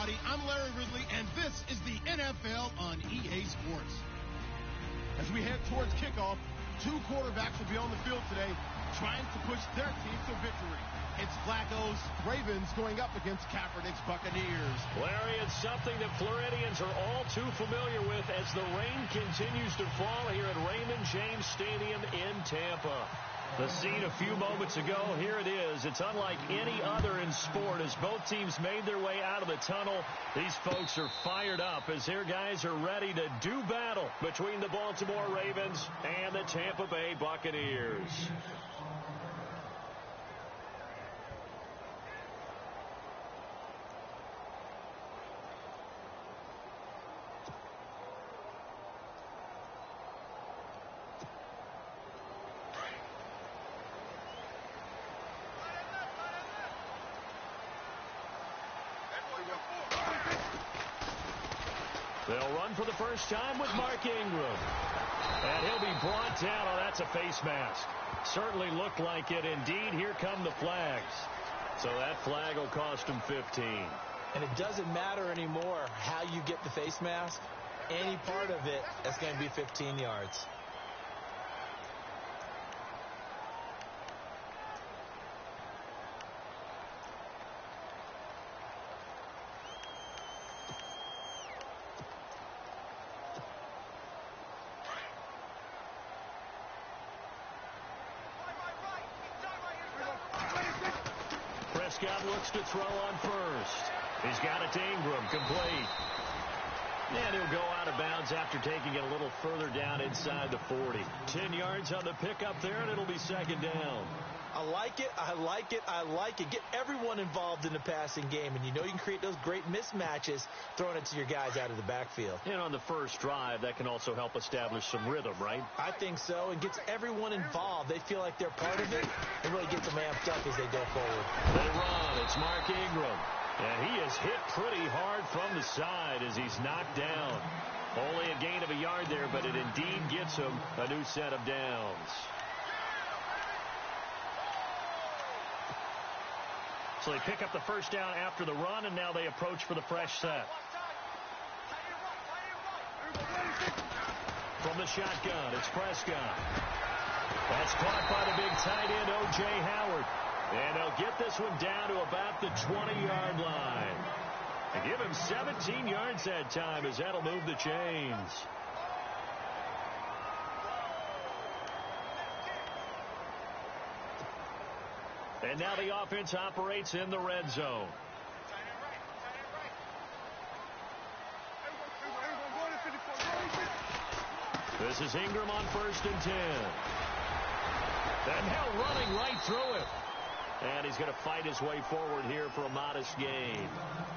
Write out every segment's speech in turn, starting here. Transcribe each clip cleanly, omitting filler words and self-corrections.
everybody. I'm Larry Ridley, and this is the NFL on EA Sports. As we head towards kickoff, two quarterbacks will be on the field today trying to push their team to victory. It's Flacco's Ravens going up against Kaepernick's Buccaneers. Larry, it's something that Floridians are all too familiar with as the rain continues to fall here at Raymond James Stadium in Tampa. The scene a few moments ago, here it is. It's unlike any other in sport as both teams made their way out of the tunnel. These folks are fired up as their guys are ready to do battle between the Baltimore Ravens and the Tampa Bay Buccaneers. They'll run for the first time with Mark Ingram. And he'll be brought down. Oh, that's a face mask. Certainly looked like it. Indeed, here come the flags. So that flag will cost him 15. And it doesn't matter anymore how you get the face mask. Any part of it, that's going to be 15 yards. Prescott looks to throw on first. He's got it to Ingram, complete. And he'll go out of bounds after taking it a little further down inside the 40. 10 yards on the pickup there, and it'll be second down. I like it, I like it, I like it. Get everyone involved in the passing game, and you know you can create those great mismatches throwing it to your guys out of the backfield. And on the first drive, that can also help establish some rhythm, right? I think so, and gets everyone involved. They feel like they're part of it, and really gets them amped up as they go forward. They run. It's Mark Ingram. And he is hit pretty hard from the side as he's knocked down. Only a gain of a yard there, but it indeed gets him a new set of downs. So they pick up the first down after the run, and now they approach for the fresh set. From the shotgun, it's Prescott. That's caught by the big tight end, O.J. Howard. And they'll get this one down to about the 20-yard line. And give him 17 yards that time as that'll move the chains. And now the offense operates in the red zone. This is Ingram on 1st and 10. And now running right through it. And he's going to fight his way forward here for a modest gain.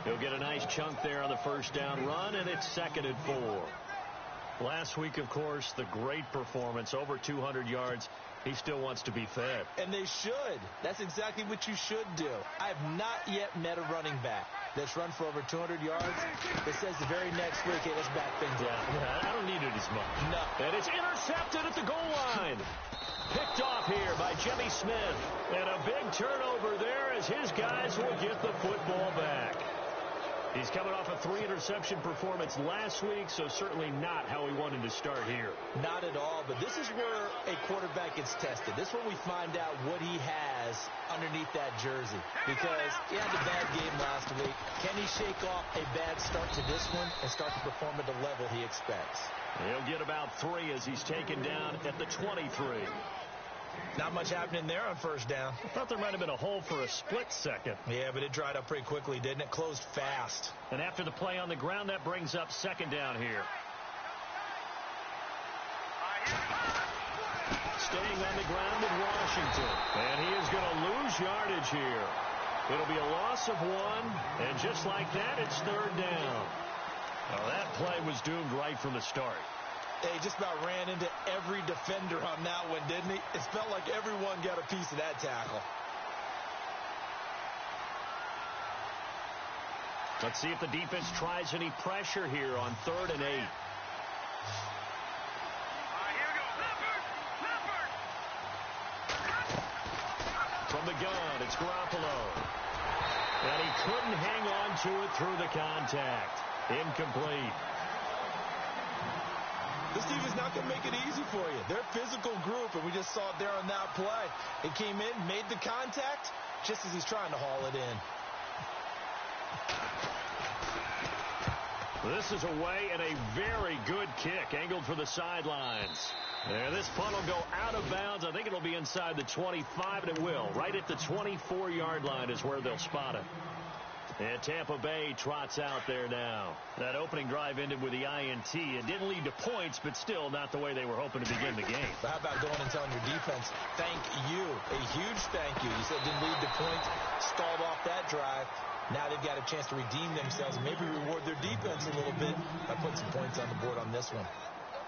He'll get a nice chunk there on the first down run, and it's 2nd and 4. Last week, of course, the great performance, over 200 yards. He still wants to be fed. And they should. That's exactly what you should do. I have not yet met a running back that's run for over 200 yards that says the very next week, hey, let's back things up. Yeah, I don't need it as much. No. And it's intercepted at the goal line. Picked off here by Jimmy Smith. And a big turnover there as his guys will get the football back. He's coming off a 3-interception performance last week, so certainly not how he wanted to start here. Not at all, but this is where a quarterback gets tested. This is where we find out what he has underneath that jersey. Because he had a bad game last week. Can he shake off a bad start to this one and start to perform at the level he expects? He'll get about 3 as he's taken down at the 23. Not much happening there on first down. I thought there might have been a hole for a split second. Yeah, but it dried up pretty quickly, didn't it? Closed fast. And after the play on the ground, that brings up 2nd down here. Staying on the ground with Washington. And he is going to lose yardage here. It'll be a loss of 1. And just like that, it's 3rd down. Well, that play was doomed right from the start. He just about ran into every defender on that one, didn't he? It felt like everyone got a piece of that tackle. Let's see if the defense tries any pressure here on 3rd and 8. From the gun, it's Garoppolo. And he couldn't hang on to it through the contact. Incomplete. This defense not going to make it easy for you. They're a physical group, and we just saw it there on that play. He came in, made the contact, just as he's trying to haul it in. This is away and a very good kick, angled for the sidelines. And this punt will go out of bounds. I think it'll be inside the 25, and it will. Right at the 24-yard line is where they'll spot it. And Tampa Bay trots out there now. That opening drive ended with the INT. It didn't lead to points, but still not the way they were hoping to begin the game. But how about going and telling your defense, thank you, a huge thank you. You said it didn't lead to points, stalled off that drive. Now they've got a chance to redeem themselves and maybe reward their defense a little bit by putting some points on the board on this one.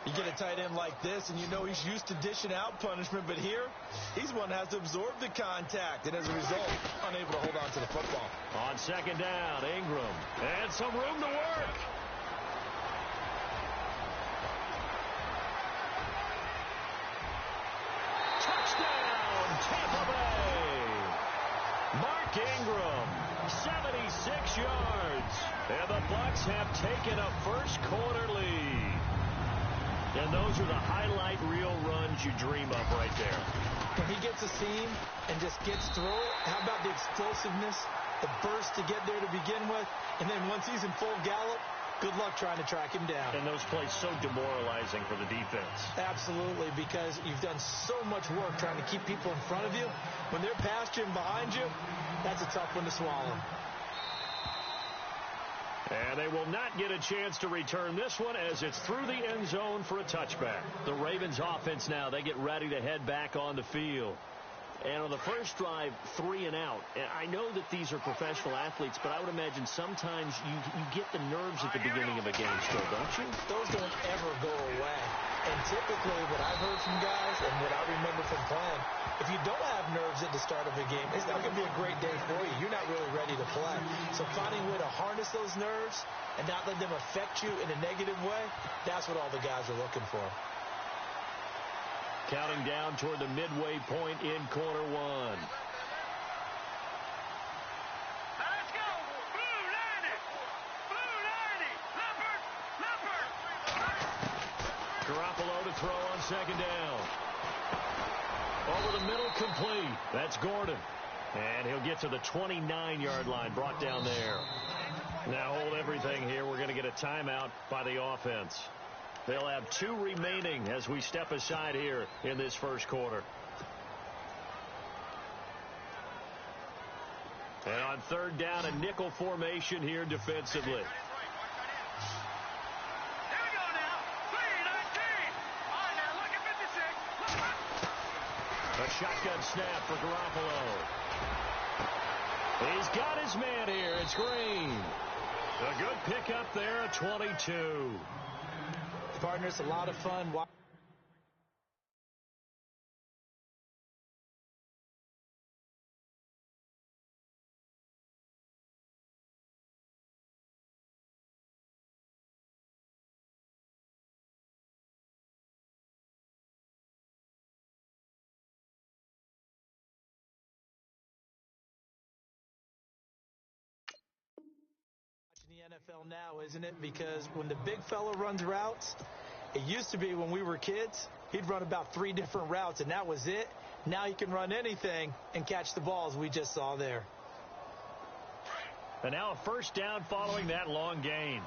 You get a tight end like this, and you know he's used to dishing out punishment, but here, he's one that has to absorb the contact, and as a result, unable to hold on to the football. On second down, Ingram, and some room to work. Touchdown, Tampa Bay. Mark Ingram, 76 yards, and the Bucs have taken a first-quarter lead. And those are the highlight reel runs you dream of right there. When he gets a seam and just gets through it, how about the explosiveness, the burst to get there to begin with, and then once he's in full gallop, good luck trying to track him down. And those plays so demoralizing for the defense. Absolutely, because you've done so much work trying to keep people in front of you. When they're past you and behind you, that's a tough one to swallow. And they will not get a chance to return this one as it's through the end zone for a touchback. The Ravens offense now, they get ready to head back on the field. And on the first drive, 3 and out. And I know that these are professional athletes, but I would imagine sometimes you get the nerves at the beginning of a game still, don't you? Those don't ever go away. And typically what I've heard from guys and what I remember from playing, if you don't have nerves at the start of a game, it's not going to be a great day for you. You're not really ready to play. So finding a way to harness those nerves and not let them affect you in a negative way, that's what all the guys are looking for. Counting down toward the midway point in quarter one. Let's go! Blue 90! Blue 90! Leopard! Leopard! Garoppolo to throw on second down. Over the middle, complete. That's Gordon. And he'll get to the 29-yard line, brought down there. Now hold everything here. We're going to get a timeout by the offense. They'll have 2 remaining as we step aside here in this first quarter. And on third down, a nickel formation here defensively. Here we go now. 3-19. All right, now look at 56. A shotgun snap for Garoppolo. He's got his man here. It's Green. A good pickup there at 22. Partners, a lot of fun. The NFL now, isn't it? Because when the big fella runs routes, it used to be when we were kids, he'd run about 3 different routes, and that was it. Now he can run anything and catch the balls we just saw there. And now a first down following that long gain.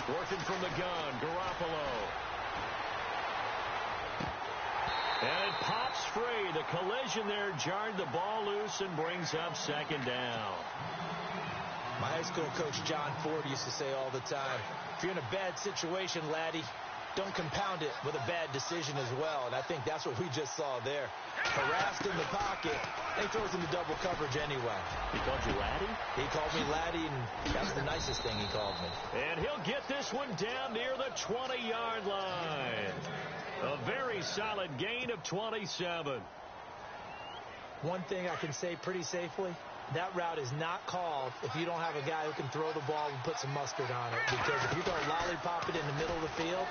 Working from the gun, Garoppolo. And it pops free. The collision there jarred the ball loose and brings up second down. My high school coach, John Ford, used to say all the time, if you're in a bad situation, laddie, don't compound it with a bad decision as well. And I think that's what we just saw there. Harassed in the pocket, and he throws into double coverage anyway. He called you laddie? He called me laddie, and that's the nicest thing he called me. And he'll get this one down near the 20-yard line. A very solid gain of 27. One thing I can say pretty safely, that route is not called if you don't have a guy who can throw the ball and put some mustard on it. Because if you're going to lollipop it in the middle of the field,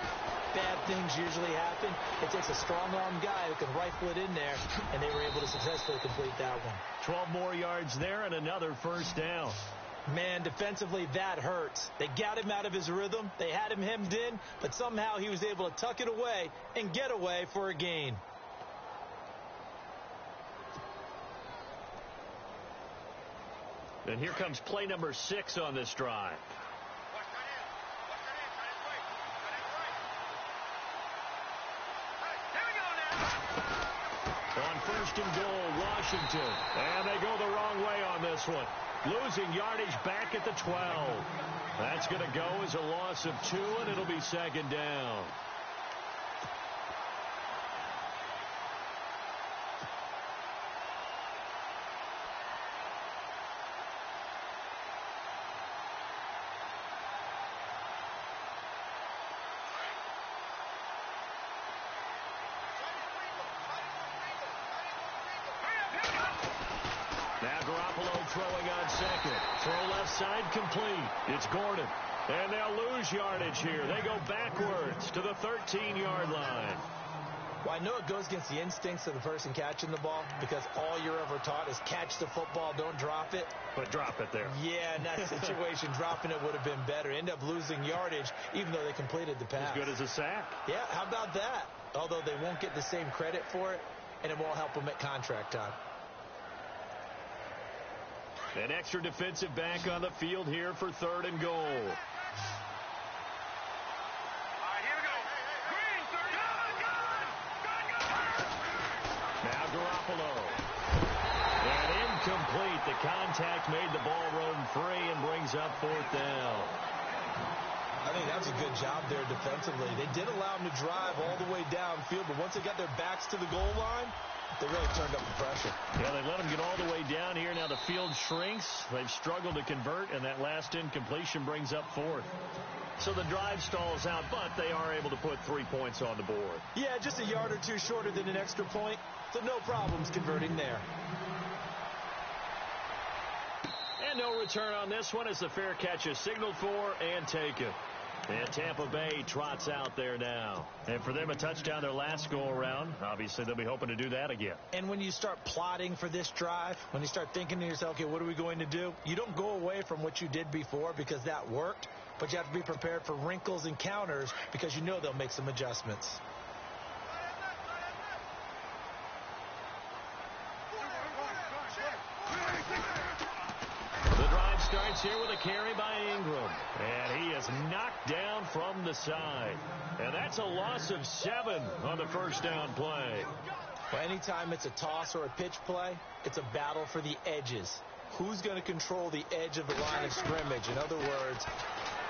bad things usually happen. It takes a strong-arm guy who can rifle it in there, and they were able to successfully complete that one. 12 more yards there and another first down. Man, defensively, that hurts. They got him out of his rhythm. They had him hemmed in, but somehow he was able to tuck it away and get away for a gain. And here comes play number 6 on this drive. On first and goal, Washington. And they go the wrong way on this one. Losing yardage back at the 12. That's going to go as a loss of 2, and it'll be second down. Now Garoppolo throwing on second. Throw left side complete. It's Gordon. And they'll lose yardage here. They go backwards to the 13-yard line. Well, I know it goes against the instincts of the person catching the ball because all you're ever taught is catch the football, don't drop it. But drop it there. Yeah, in that situation, dropping it would have been better. End up losing yardage even though they completed the pass. As good as a sack. Yeah, how about that? Although they won't get the same credit for it, and it won't help them at contract time. An extra defensive back on the field here for third and goal. All right, here we go. Green, Now Garoppolo. And incomplete. The contact made the ball roam free and brings up fourth down. I think that was a good job there defensively. They did allow them to drive all the way downfield, but once they got their backs to the goal line, they really turned up the pressure. Yeah, they let them get all the way down here. Now the field shrinks. They've struggled to convert, and that last incompletion brings up fourth. So the drive stalls out, but they are able to put 3 points on the board. Yeah, just a yard or two shorter than an extra point, so no problems converting there. And no return on this one as the fair catch is signaled for and taken. And Tampa Bay trots out there now. And for them, a touchdown their last go-around. Obviously, they'll be hoping to do that again. And when you start plotting for this drive, when you start thinking to yourself, okay, what are we going to do? You don't go away from what you did before because that worked, but you have to be prepared for wrinkles and counters because you know they'll make some adjustments. Starts here with a carry by Ingram. And he is knocked down from the side. And that's a loss of 7 on the first down play. Well, anytime it's a toss or a pitch play, it's a battle for the edges. Who's going to control the edge of the line of scrimmage? In other words,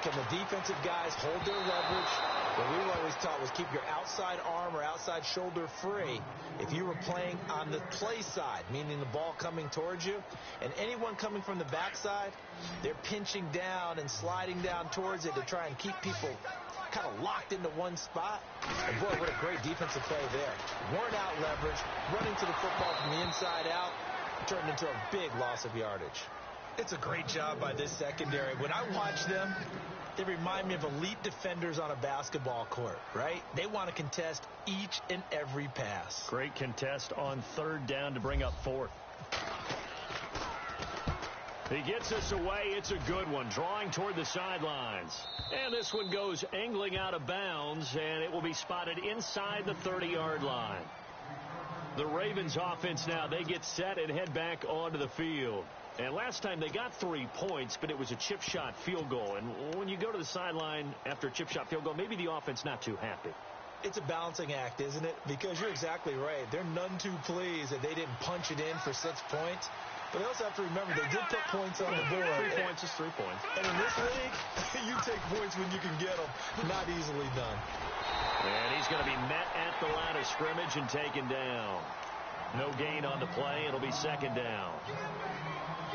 can the defensive guys hold their leverage? What we were always taught was keep your outside arm or outside shoulder free if you were playing on the play side, meaning the ball coming towards you. And anyone coming from the backside, they're pinching down and sliding down towards it to try and keep people kind of locked into one spot. And boy, what a great defensive play there. Worn out leverage, running to the football from the inside out, turned into a big loss of yardage. It's a great job by this secondary. When I watch them, they remind me of elite defenders on a basketball court, right? They want to contest each and every pass. Great contest on third down to bring up fourth. He gets us away. It's a good one, drawing toward the sidelines. And this one goes angling out of bounds, and it will be spotted inside the 30-yard line. The Ravens offense now, they get set and head back onto the field. And last time they got 3 points, but it was a chip shot field goal. And when you go to the sideline after a chip shot field goal, maybe the offense not too happy. It's a balancing act, isn't it? Because you're exactly right. They're none too pleased that they didn't punch it in for 6 points. But they also have to remember they did put points on the board. 3 points is 3 points. And in this league, you take points when you can get them. Not easily done. And he's going to be met at the line of scrimmage and taken down. No gain on the play. It'll be second down.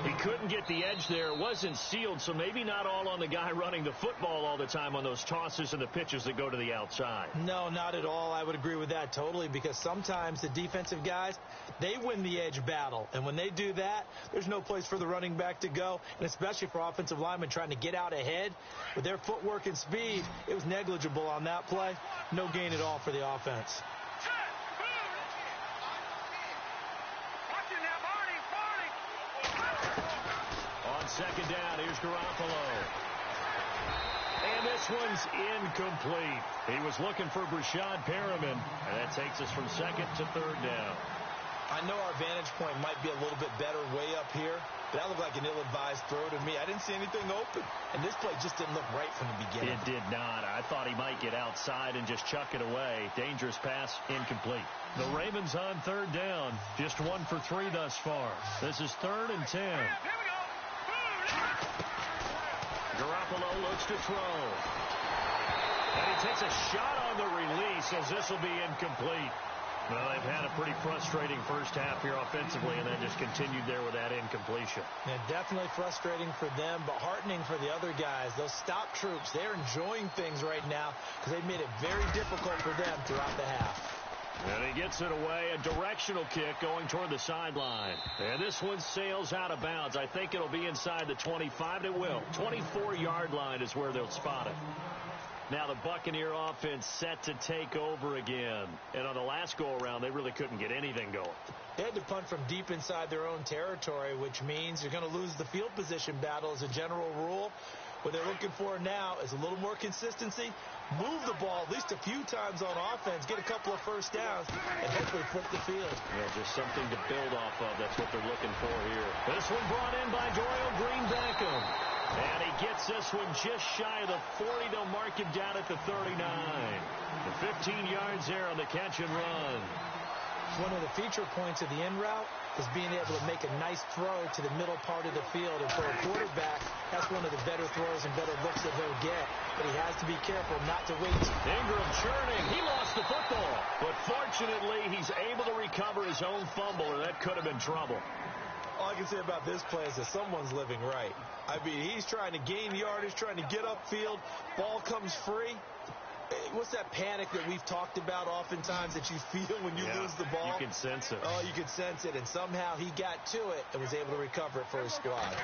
He couldn't get the edge there. It wasn't sealed, so maybe not all on the guy running the football all the time on those tosses and the pitches that go to the outside. No, not at all. I would agree with that totally, because sometimes the defensive guys, they win the edge battle. And when they do that, there's no place for the running back to go, and especially for offensive linemen trying to get out ahead. With their footwork and speed, it was negligible on that play. No gain at all for the offense. On second down, here's Garoppolo. And this one's incomplete. He was looking for Brashad Perriman, and that takes us from second to third down. I know our vantage point might be a little bit better way up here, but that looked like an ill-advised throw to me. I didn't see anything open, and this play just didn't look right from the beginning. It did not. I thought he might get outside and just chuck it away. Dangerous pass, incomplete. The Ravens on third down, just 1 for 3 thus far. This is 3rd and 10. Garoppolo looks to throw. And he takes a shot on the release as this will be incomplete. Well, they've had a pretty frustrating first half here offensively, and then just continued there with that incompletion. Yeah, definitely frustrating for them, but heartening for the other guys. Those stop troops, they're enjoying things right now because they've made it very difficult for them throughout the half. And he gets it away, a directional kick going toward the sideline. And this one sails out of bounds. I think it'll be inside the 25. It will. 24-yard line is where they'll spot it. Now the Buccaneer offense set to take over again. And on the last go-around, they really couldn't get anything going. They had to punt from deep inside their own territory, which means you're going to lose the field position battle as a general rule. What they're looking for now is a little more consistency. Move the ball at least a few times on offense, get a couple of first downs, and hopefully flip the field. Yeah, just something to build off of. That's what they're looking for here. This one brought in by Doyle Green-Beckham. And he gets this one just shy of the 40. They'll mark him down at the 39. The 15 yards there on the catch and run. One of the feature points of the in route is being able to make a nice throw to the middle part of the field. And for a quarterback, that's one of the better throws and better looks that he'll get. But he has to be careful not to wait. Ingram churning. He lost the football. But fortunately, he's able to recover his own fumble, or that could have been trouble. All I can say about this play is that someone's living right. I mean, he's trying to gain yardage, trying to get upfield. Ball comes free. What's that panic that we've talked about oftentimes that you feel when you lose the ball? You can sense it. Oh, you can sense it. And somehow he got to it and was able to recover it for his squad.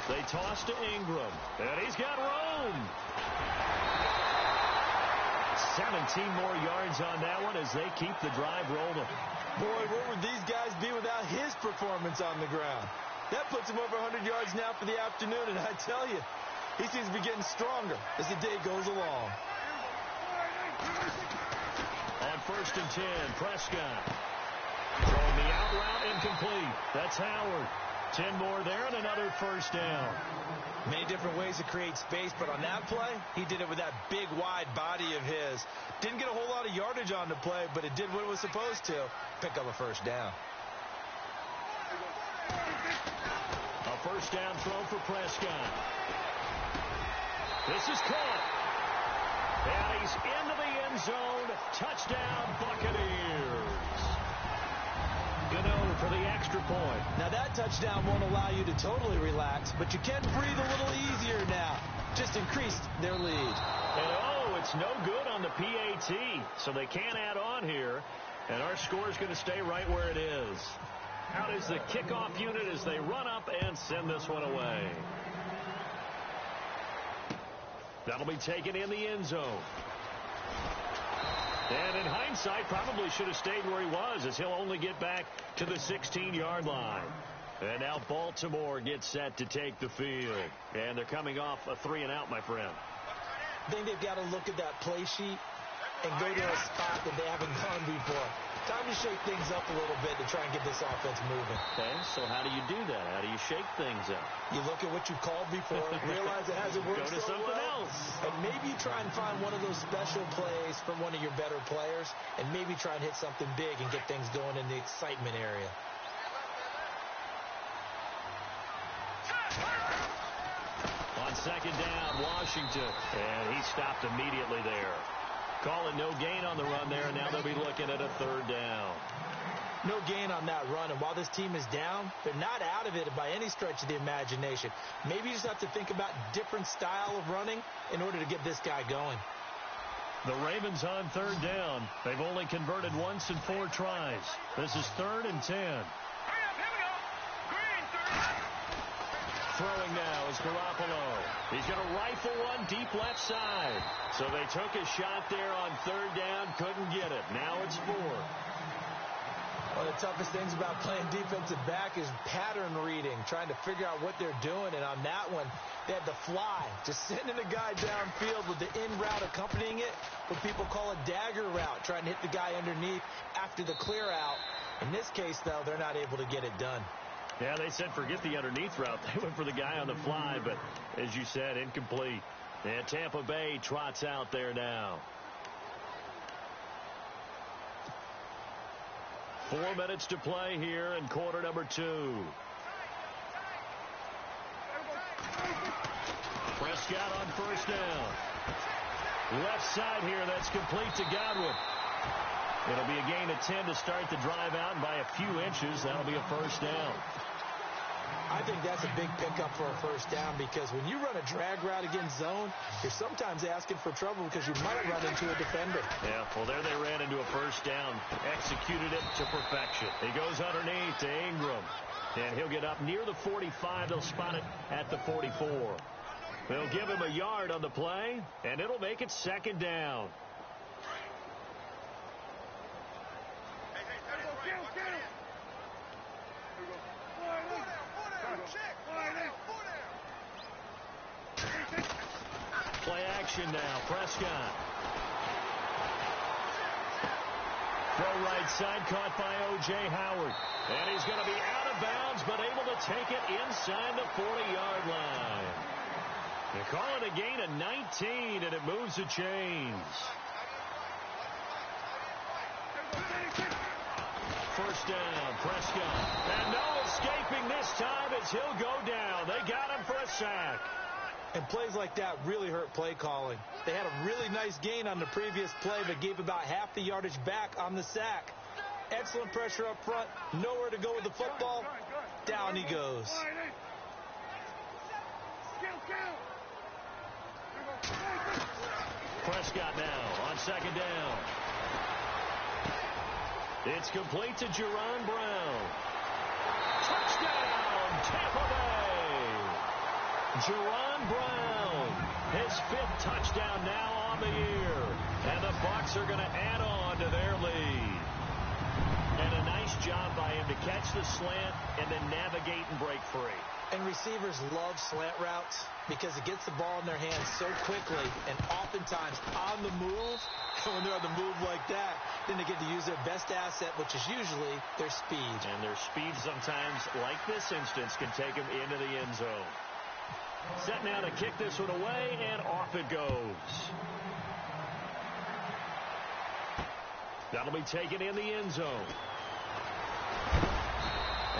They toss to Ingram. And he's got room. 17 more yards on that one as they keep the drive rolling. Boy, where would these guys be without his performance on the ground? That puts him over 100 yards now for the afternoon, and I tell you, he seems to be getting stronger as the day goes along. On 1st and 10, Prescott. Throwing the out route, incomplete. That's Howard. 10 more there and another first down. Many different ways to create space, but on that play, he did it with that big, wide body of his. Didn't get a whole lot of yardage on the play, but it did what it was supposed to, pick up a first down. A first down throw for Prescott. This is caught. And he's into the end zone. Touchdown, Buccaneers. Gano for the extra point. Now that touchdown won't allow you to totally relax, but you can breathe a little easier now. Just increased their lead. And it's no good on the PAT, so they can't add on here. And our score is going to stay right where it is. Out is the kickoff unit as they run up and send this one away. That'll be taken in the end zone. And in hindsight, probably should have stayed where he was, as he'll only get back to the 16-yard line. And now Baltimore gets set to take the field. And they're coming off a 3-and-out, my friend. I think they've got to look at that play sheet and go to a spot that they haven't gone before. Time to shake things up a little bit to try and get this offense moving. Okay, so how do you do that? How do you shake things up? You look at what you called before, realize it hasn't worked so well. Go to something else. And maybe you try and find one of those special plays from one of your better players, and maybe try and hit something big and get things going in the excitement area. On second down, Washington. And he stopped immediately there. Call it no gain on the run there, and now they'll be looking at a third down. No gain on that run, and while this team is down, they're not out of it by any stretch of the imagination. Maybe you just have to think about different style of running in order to get this guy going. The Ravens on third down. They've only converted once in 4 tries. This is 3rd and 10. Throwing now is Garoppolo. He's going to rifle one deep left side. So they took a shot there on third down, couldn't get it. Now it's 4. One of the toughest things about playing defensive back is pattern reading, trying to figure out what they're doing. And on that one, they had to fly, just sending a guy downfield with the in route accompanying it, what people call a dagger route, trying to hit the guy underneath after the clear out. In this case, though, they're not able to get it done. Yeah, they said forget the underneath route. They went for the guy on the fly, but as you said, incomplete. And Tampa Bay trots out there now. 4 minutes to play here in quarter number 2. Prescott on first down. Left side here, that's complete to Godwin. It'll be a gain of 10 to start the drive out, and by a few inches, that'll be a first down. I think that's a big pickup for a first down because when you run a drag route against zone, you're sometimes asking for trouble because you might run into a defender. Yeah, well, there they ran into a first down. Executed it to perfection. He goes underneath to Ingram, and he'll get up near the 45. They'll spot it at the 44. They'll give him a yard on the play, and it'll make it second down. Play action now. Prescott. Throw right side, caught by O.J. Howard. And he's going to be out of bounds, but able to take it inside the 40-yard line. They call it a gain of 19, and it moves the chains. First down, Prescott. And no escaping this time as he'll go down. They got him for a sack. And plays like that really hurt play calling. They had a really nice gain on the previous play, but gave about half the yardage back on the sack. Excellent pressure up front. Nowhere to go with the football. Down he goes. Prescott now on second down. It's complete to Jerron Brown. Touchdown, Tampa Bay. Jerron Brown, his 5th touchdown now on the year. And the Bucs are going to add on to their lead. And a nice job by him to catch the slant and then navigate and break free. And receivers love slant routes because it gets the ball in their hands so quickly and oftentimes on the move. When they're on the move like that, then they get to use their best asset, which is usually their speed. And their speed sometimes, like this instance, can take them into the end zone. Set now to kick this one away, and off it goes. That'll be taken in the end zone.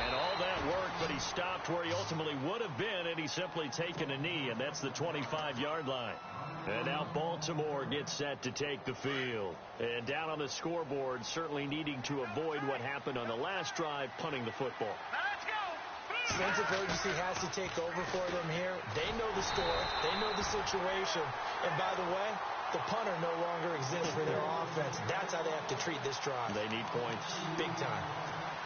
And all that work, but he stopped where he ultimately would have been, and he's simply taken a knee, and that's the 25-yard line. And now Baltimore gets set to take the field. And down on the scoreboard, certainly needing to avoid what happened on the last drive, punting the football. Sense of urgency has to take over for them here. They know the score. They know the situation. And by the way, the punter no longer exists for their offense. That's how they have to treat this drive. They need points. Big time.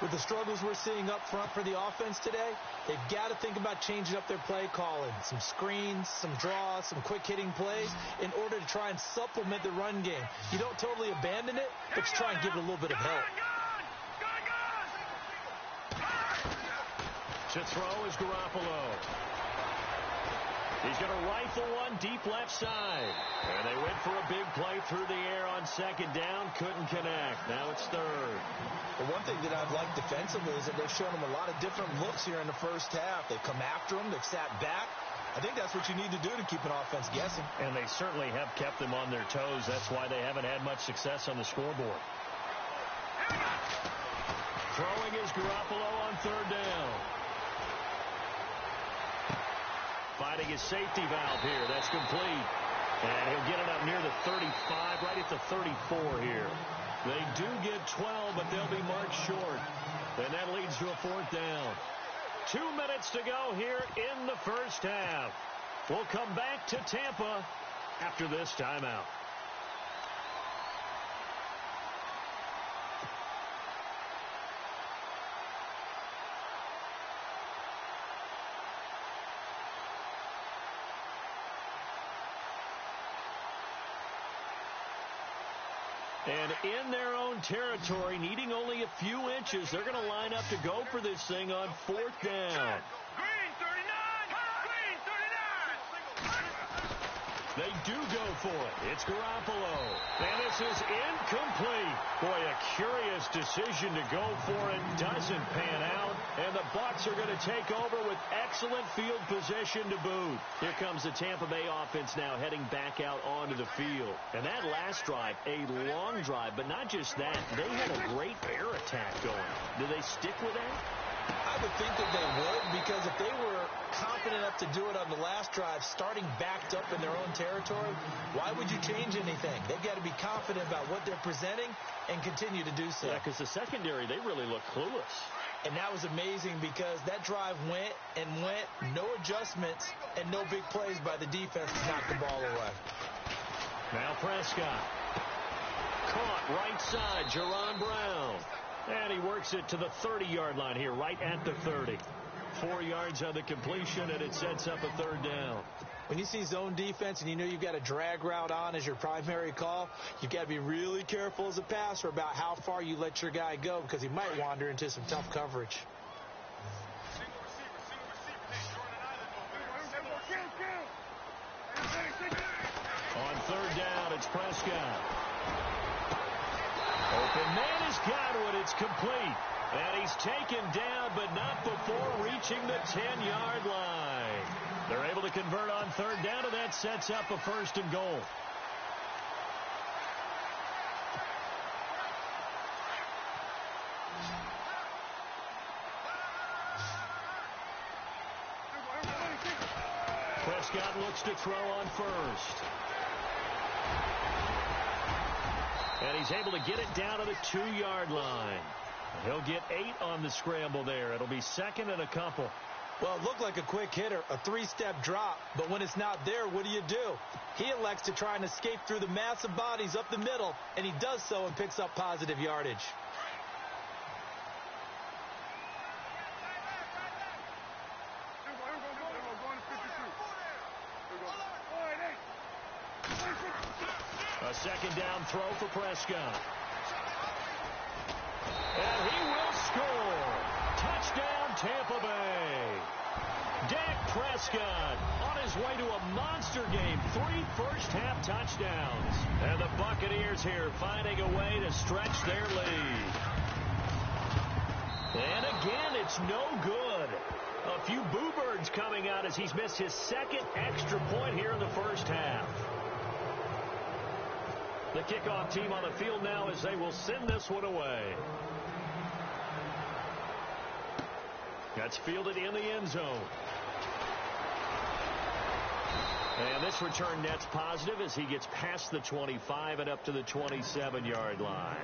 With the struggles we're seeing up front for the offense today, they've got to think about changing up their play calling. Some screens, some draws, some quick-hitting plays in order to try and supplement the run game. You don't totally abandon it, but you try and give it a little bit of help. To throw is Garoppolo. He's going to rifle one deep left side. And they went for a big play through the air on second down. Couldn't connect. Now it's third. Well, one thing that I've liked defensively is that they've shown them a lot of different looks here in the first half. They've come after them. They've sat back. I think that's what you need to do to keep an offense guessing. And they certainly have kept them on their toes. That's why they haven't had much success on the scoreboard. Throwing is Garoppolo on third down. Finding his safety valve here. That's complete. And he'll get it up near the 35, right at the 34 here. They do get 12, but they'll be marked short. And that leads to a 4th down. 2 minutes to go here in the first half. We'll come back to Tampa after this timeout. And in their own territory, needing only a few inches, they're going to line up to go for this thing on 4th down. Green 39! Green 39! They do go for it. It's Garoppolo. And this is incomplete. Boy, a curious decision to go for it. Doesn't pan out. And the Bucs are going to take over with excellent field position to boot. Here comes the Tampa Bay offense now heading back out onto the field. And that last drive, a long drive, but not just that. They had a great air attack going. Do they stick with that? I would think that they would, because if they were confident enough to do it on the last drive, starting backed up in their own territory, why would you change anything? They've got to be confident about what they're presenting and continue to do so. Yeah, because the secondary, they really look clueless. And that was amazing because that drive went and went, no adjustments, and no big plays by the defense to knock the ball away. Now Prescott. Caught right side, Jerron Brown. And he works it to the 30-yard line here, right at the 30. 4 yards on the completion, and it sets up a 3rd down. When you see zone defense and you know you've got a drag route on as your primary call, you've got to be really careful as a passer about how far you let your guy go, because he might wander into some tough coverage. On 3rd down, it's Prescott. Open man has got it. It's complete. And he's taken down, but not before reaching the 10-yard line. They're able to convert on 3rd down, and that sets up a 1st and goal. Prescott looks to throw on 1st. And he's able to get it down to the 2-yard line. He'll get 8 on the scramble there. It'll be 2nd and a couple. Well, it looked like a quick hitter, a 3-step drop, but when it's not there, what do? He elects to try and escape through the massive bodies up the middle, and he does so and picks up positive yardage. A 2nd down throw for Prescott. And he will score. Touchdown, Tampa Bay. Dak Prescott on his way to a monster game. 3 first-half touchdowns. And the Buccaneers here finding a way to stretch their lead. And again, it's no good. A few boo birds coming out as he's missed his 2nd extra point here in the first half. The kickoff team on the field now as they will send this one away. That's fielded in the end zone. And this return net's positive as he gets past the 25 and up to the 27-yard line.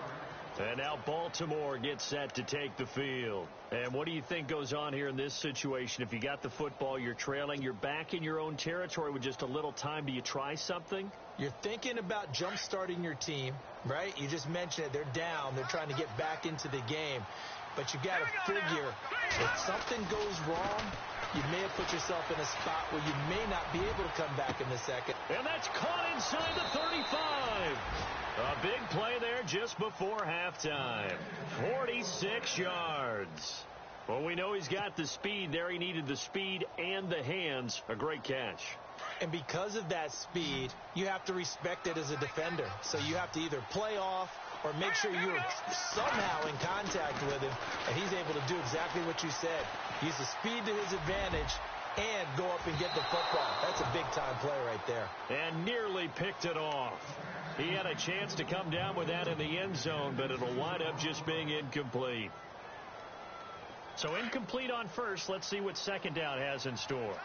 And now Baltimore gets set to take the field. And what do you think goes on here in this situation? If you got the football, you're trailing, you're back in your own territory with just a little time. Do you try something? You're thinking about jump-starting your team, right? You just mentioned it. They're down. They're trying to get back into the game. But you got to figure, if something goes wrong, you may have put yourself in a spot where you may not be able to come back in the second. And that's caught inside the 35. A big play there just before halftime. 46 yards. Well, we know he's got the speed there. He needed the speed and the hands. A great catch. And because of that speed, you have to respect it as a defender. So you have to either play off or make sure you're somehow in contact with him. And he's able to do exactly what you said. Use the speed to his advantage and go up and get the football. That's a big-time play right there. And nearly picked it off. He had a chance to come down with that in the end zone, but it'll wind up just being incomplete. So incomplete on 1st. Let's see what 2nd down has in store.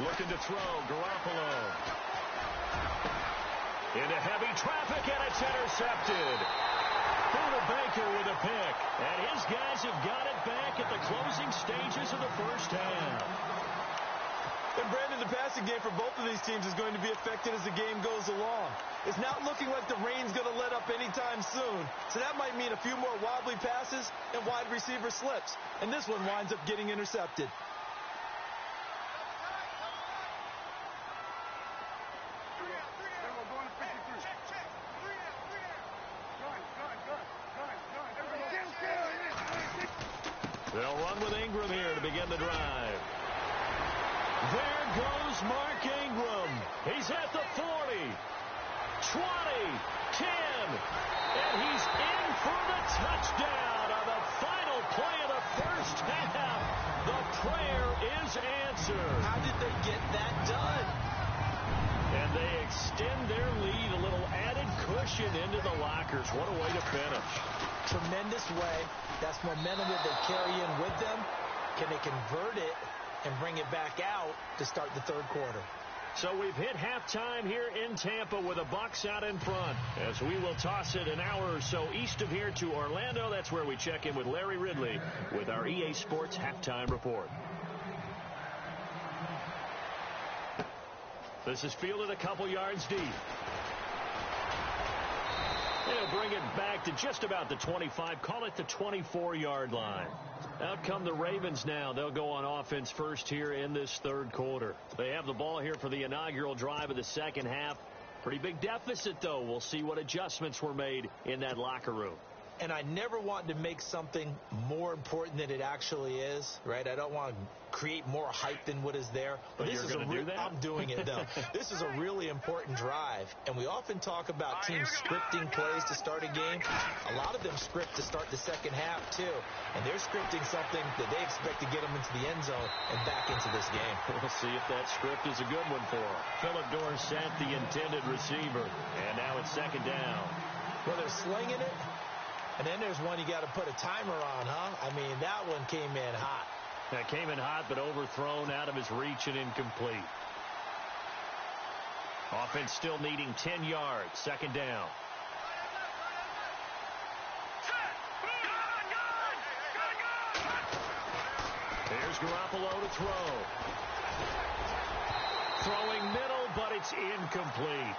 Looking to throw, Garoppolo. Into heavy traffic, and it's intercepted. Buda Baker with a pick. And his guys have got it back at the closing stages of the first half. And Brandon, the passing game for both of these teams is going to be affected as the game goes along. It's not looking like the rain's going to let up anytime soon. So that might mean a few more wobbly passes and wide receiver slips. And this one winds up getting intercepted. They'll run with Ingram here to begin the drive. There goes Mark Ingram. He's at the 40, 20, 10, and he's in for the touchdown on the final play of the first half. The prayer is answered. How did they get that done? And they extend their lead, a little added cushion into the lockers. What a way to finish. Tremendous way. That's momentum that they carry in with them. Can they convert it and bring it back out to start the third quarter? So we've hit halftime here in Tampa with the Bucs out in front. As we will toss it an hour or so east of here to Orlando. That's where we check in with Larry Ridley with our EA Sports Halftime Report. This is fielded a couple yards deep. They'll bring it back to just about the 25, call it the 24-yard line. Out come the Ravens now. They'll go on offense first here in this third quarter. They have the ball here for the inaugural drive of the second half. Pretty big deficit, though. We'll see what adjustments were made in that locker room. And I never want to make something more important than it actually is, right? I don't want to create more hype than what is there. But this you're going to do that? I'm doing it, though. This is a really important drive. And we often talk about teams scripting plays to start a game. A lot of them script to start the second half, too. And they're scripting something that they expect to get them into the end zone and back into this game. We'll see if that script is a good one for them. Phillip Dorsett, the intended receiver. And now it's second down. Well, they're slinging it. And then there's one you got to put a timer on, huh? I mean, that one came in hot. That came in hot, but overthrown out of his reach and incomplete. Offense still needing 10 yards. Second down. Here's Garoppolo to throw. Throwing middle, but it's incomplete.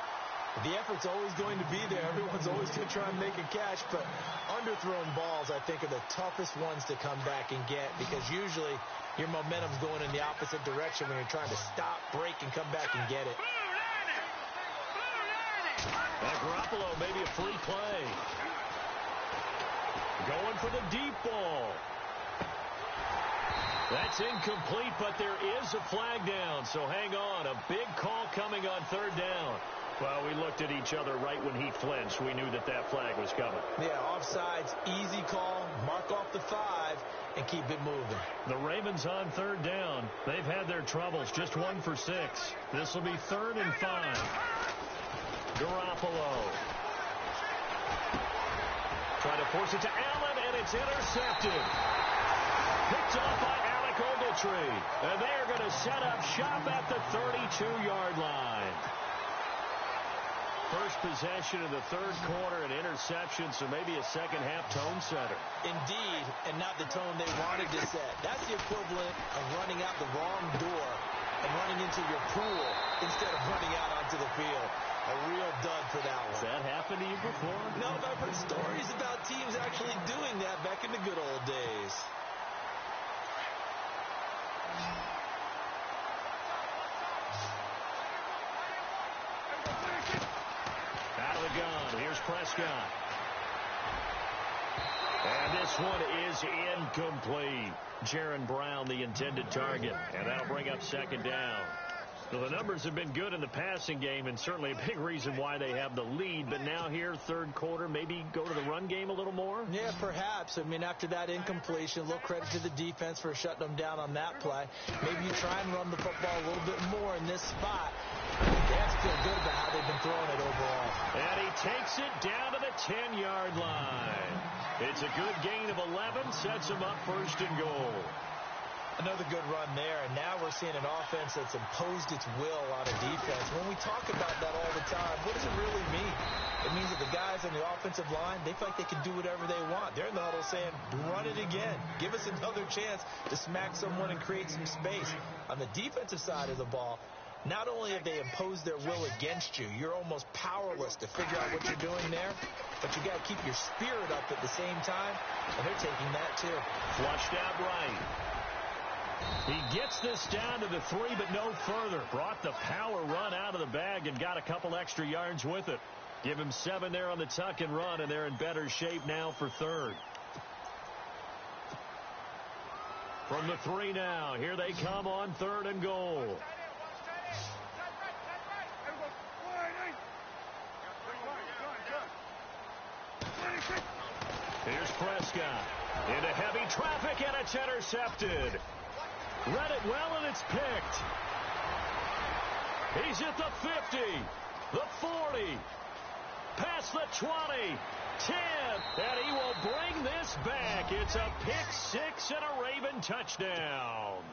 The effort's always going to be there. Everyone's always going to try and make a catch, but underthrown balls, I think, are the toughest ones to come back and get because usually your momentum's going in the opposite direction when you're trying to stop, break, and come back and get it. And Garoppolo, maybe a free play. Going for the deep ball. That's incomplete, but there is a flag down, so hang on. A big call coming on third down. Well, we looked at each other right when he flinched. We knew that that flag was coming. Yeah, offsides, easy call, mark off the 5, and keep it moving. The Ravens on third down. They've had their troubles, just 1 for 6. This will be 3rd and 5. Garoppolo. Trying to force it to Allen, and it's intercepted. Picked off by Alec Ogletree. And they are going to set up shop at the 32-yard line. First possession of the third quarter, an interception, so maybe a second-half tone setter. Indeed, and not the tone they wanted to set. That's the equivalent of running out the wrong door and running into your pool instead of running out onto the field. A real dud for that one. Has that happened to you before? No, but I've heard stories about teams actually doing that back in the good old days. Out of the gun, here's Prescott. And this one is incomplete. Jaron Brown, the intended target. And that'll bring up second down. So the numbers have been good in the passing game, and certainly a big reason why they have the lead. But now here, third quarter, maybe go to the run game a little more? Yeah, perhaps. I mean, after that incompletion, a little credit to the defense for shutting them down on that play. Maybe you try and run the football a little bit more in this spot. They have to feel good about how they've been throwing it overall. And he takes it down to the 10-yard line. It's a good gain of 11, sets him up 1st and goal. Another good run there, and now we're seeing an offense that's imposed its will on a defense. When we talk about that all the time, what does it really mean? It means that the guys on the offensive line, they feel like they can do whatever they want. They're in the huddle saying, run it again. Give us another chance to smack someone and create some space. On the defensive side of the ball, not only have they imposed their will against you, you're almost powerless to figure out what you're doing there, but you got to keep your spirit up at the same time, and they're taking that too. Flushed out right. He gets this down to the 3, but no further. Brought the power run out of the bag and got a couple extra yards with it. Give him 7 there on the tuck and run, and they're in better shape now for 3rd. From the 3 now, here they come on 3rd and goal. Here's Prescott. Into heavy traffic, and it's intercepted. Read it well, and it's picked. He's at the 50, the 40, past the 20, 10, and he will bring this back. It's a pick 6 and a Raven touchdown.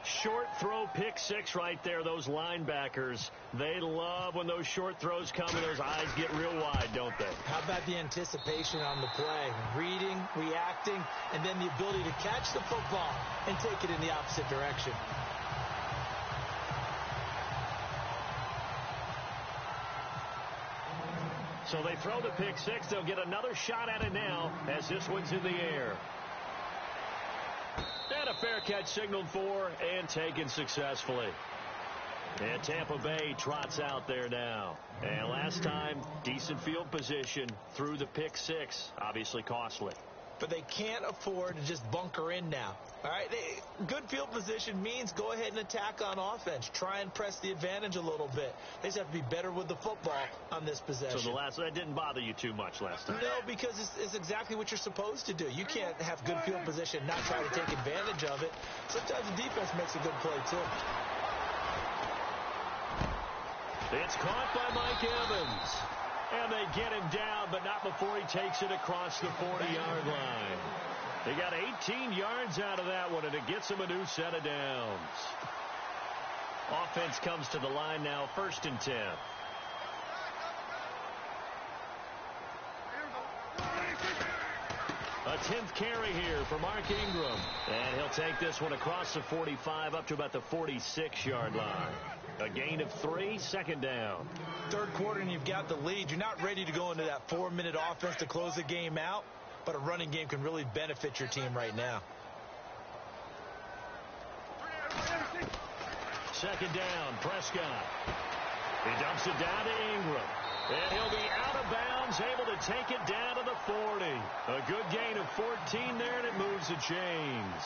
Short throw pick 6 right there. Those linebackers, they love when those short throws come and those eyes get real wide, don't they? How about the anticipation on the play? Reading, reacting, and then the ability to catch the football and take it in the opposite direction. So they throw the pick 6. They'll get another shot at it now as this one's in the air. And a fair catch signaled for and taken successfully. And Tampa Bay trots out there now. And last time, decent field position through the pick 6. Obviously costly. But they can't afford to just bunker in now. All right, good field position means go ahead and attack on offense. Try and press the advantage a little bit. They just have to be better with the football on this possession. So that didn't bother you too much last time? No, because it's exactly what you're supposed to do. You can't have good field position and not try to take advantage of it. Sometimes the defense makes a good play, too. It's caught by Mike Evans. And they get him down, but not before he takes it across the 40-yard line. They got 18 yards out of that one, and it gets him a new set of downs. Offense comes to the line now, 1st and 10. A 10th carry here for Mark Ingram. And he'll take this one across the 45 up to about the 46-yard line. A gain of 3, 2nd down. 3rd quarter and you've got the lead. You're not ready to go into that 4-minute offense to close the game out, but a running game can really benefit your team right now. 2nd down, Prescott. He dumps it down to Ingram. And he'll be out of bounds, able to take it down to the 40. A good gain of 14 there, and it moves the chains.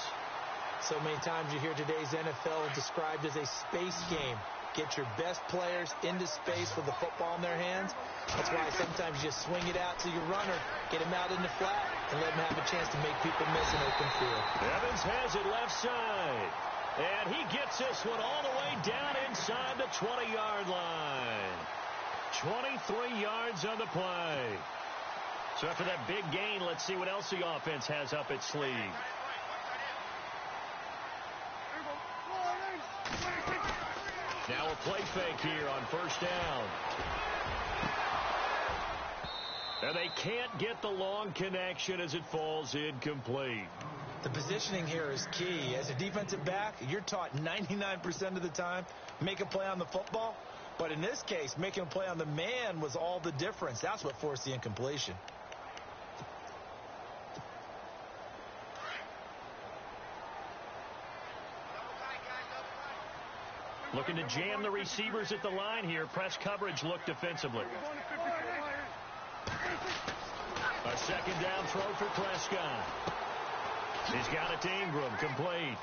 So many times you hear today's NFL described as a space game. Get your best players into space with the football in their hands. That's why sometimes you just swing it out to your runner, get him out in the flat, and let him have a chance to make people miss an open field. Evans has it left side. And he gets this one all the way down inside the 20-yard line. 23 yards on the play. So after that big gain, let's see what else the offense has up its sleeve. Now a play fake here on 1st down. And they can't get the long connection as it falls incomplete. The positioning here is key. As a defensive back, you're taught 99% of the time, make a play on the football. But in this case, making a play on the man was all the difference. That's what forced the incompletion. Looking to jam the receivers at the line here. Press coverage look defensively. A 2nd down throw for Prescott. He's got it to Ingram, complete.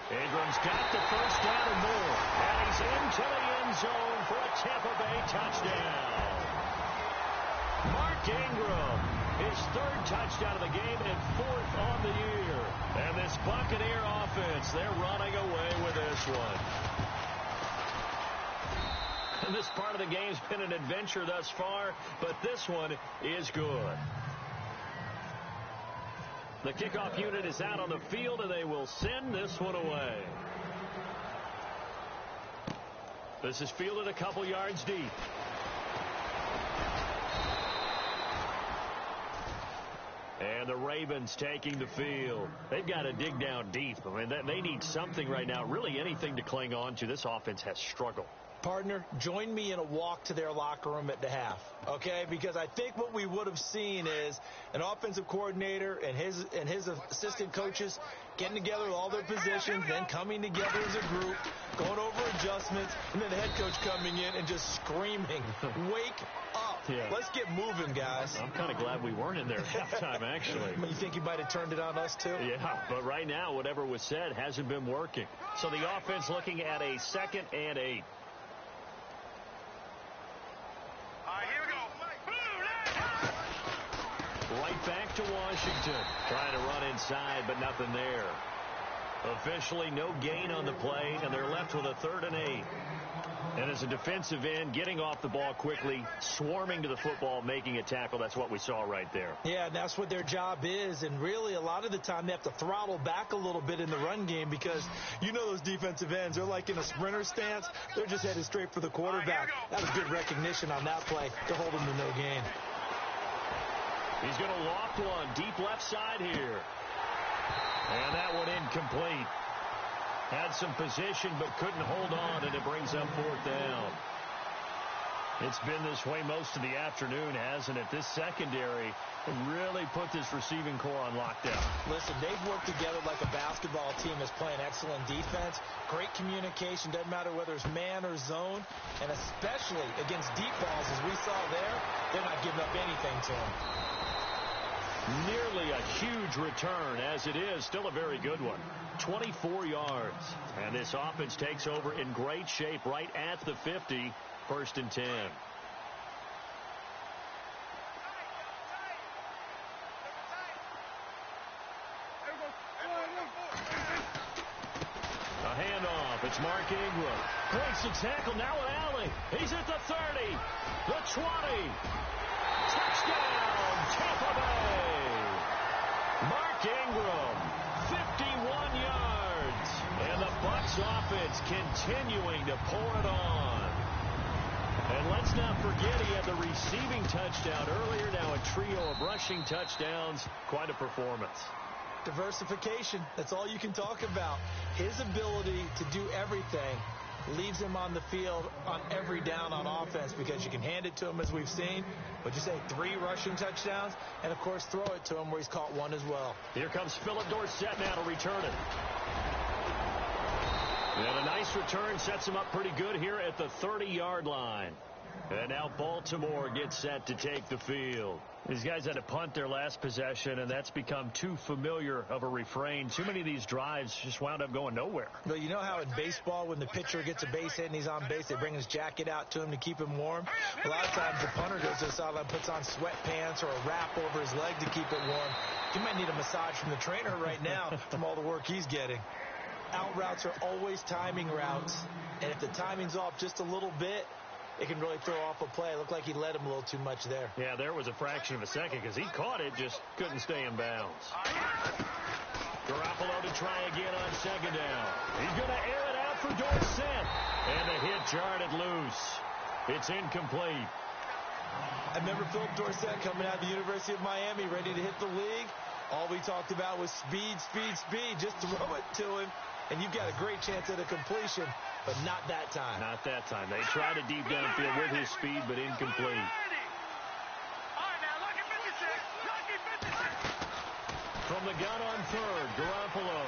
Ingram's got the 1st down and more. And he's into the end zone for a Tampa Bay touchdown. Mark Ingram, his 3rd touchdown of the game and 4th on the year. And this Buccaneer offense, they're running away with this one. And this part of the game's been an adventure thus far, but this one is good. The kickoff unit is out on the field, and they will send this one away. This is fielded a couple yards deep. And the Ravens taking the field. They've got to dig down deep. I mean, they need something right now, really anything to cling on to. This offense has struggled. Partner, join me in a walk to their locker room at the half, okay? Because I think what we would have seen is an offensive coordinator and his assistant coaches getting together with all their positions, then coming together as a group, going over adjustments, and then the head coach coming in and just screaming, wake up. Yeah. Let's get moving, guys. I'm kind of glad we weren't in there at halftime, actually. You think you might have turned it on us, too? Yeah, but right now, whatever was said hasn't been working. So the offense looking at a 2nd and 8. Here we go. Right back to Washington. Trying to run inside, but nothing there. Officially, no gain on the play, and they're left with a 3rd and 8. And as a defensive end, getting off the ball quickly, swarming to the football, making a tackle, that's what we saw right there. Yeah, and that's what their job is. And really, a lot of the time, they have to throttle back a little bit in the run game because you know those defensive ends, they're like in a sprinter stance. They're just headed straight for the quarterback. That was good recognition on that play to hold him to no gain. He's going to loft one deep left side here. And that one incomplete. Had some position but couldn't hold on, and it brings up 4th down. It's been this way most of the afternoon, hasn't it? This secondary really put this receiving core on lockdown. Listen, they've worked together like a basketball team that's playing excellent defense. Great communication. Doesn't matter whether it's man or zone. And especially against deep balls, as we saw there, they're not giving up anything to them. Nearly a huge return, as it is still a very good one. 24 yards. And this offense takes over in great shape right at the 50. 1st and 10. A handoff. It's Mark Ingram. Breaks the tackle. Now an alley. He's at the 30. The 20. Touchdown, Tampa Bay. Mark Ingram, 51 yards. And the Bucs offense continuing to pour it on. And let's not forget he had the receiving touchdown earlier. Now a trio of rushing touchdowns. Quite a performance. Diversification. That's all you can talk about. His ability to do everything leaves him on the field on every down on offense because you can hand it to him as we've seen. What'd you say, 3 rushing touchdowns? And, of course, throw it to him where he's caught 1 as well. Here comes Philip Dorsett now to return it. And a nice return sets him up pretty good here at the 30-yard line. And now Baltimore gets set to take the field. These guys had to punt their last possession, and that's become too familiar of a refrain. Too many of these drives just wound up going nowhere. But you know how in baseball, when the pitcher gets a base hit and he's on base, they bring his jacket out to him to keep him warm? A lot of times the punter goes to the sideline, puts on sweatpants or a wrap over his leg to keep it warm. He might need a massage from the trainer right now from all the work he's getting. Out routes are always timing routes, and if the timing's off just a little bit, it can really throw off a play. It looked like he led him a little too much there. Yeah, there was a fraction of a second because he caught it, just couldn't stay in bounds. Garoppolo to try again on 2nd down. He's going to air it out for Dorsett. And the hit jarred it loose. It's incomplete. I remember Philip Dorsett coming out of the University of Miami, ready to hit the league. All we talked about was speed, speed, speed. Just throw it to him, and you've got a great chance at a completion. But not that time. Not that time. They tried a deep downfield with his speed, but incomplete. All right, now, lucky 56. Lucky 56. From the gun on 3rd, Garoppolo.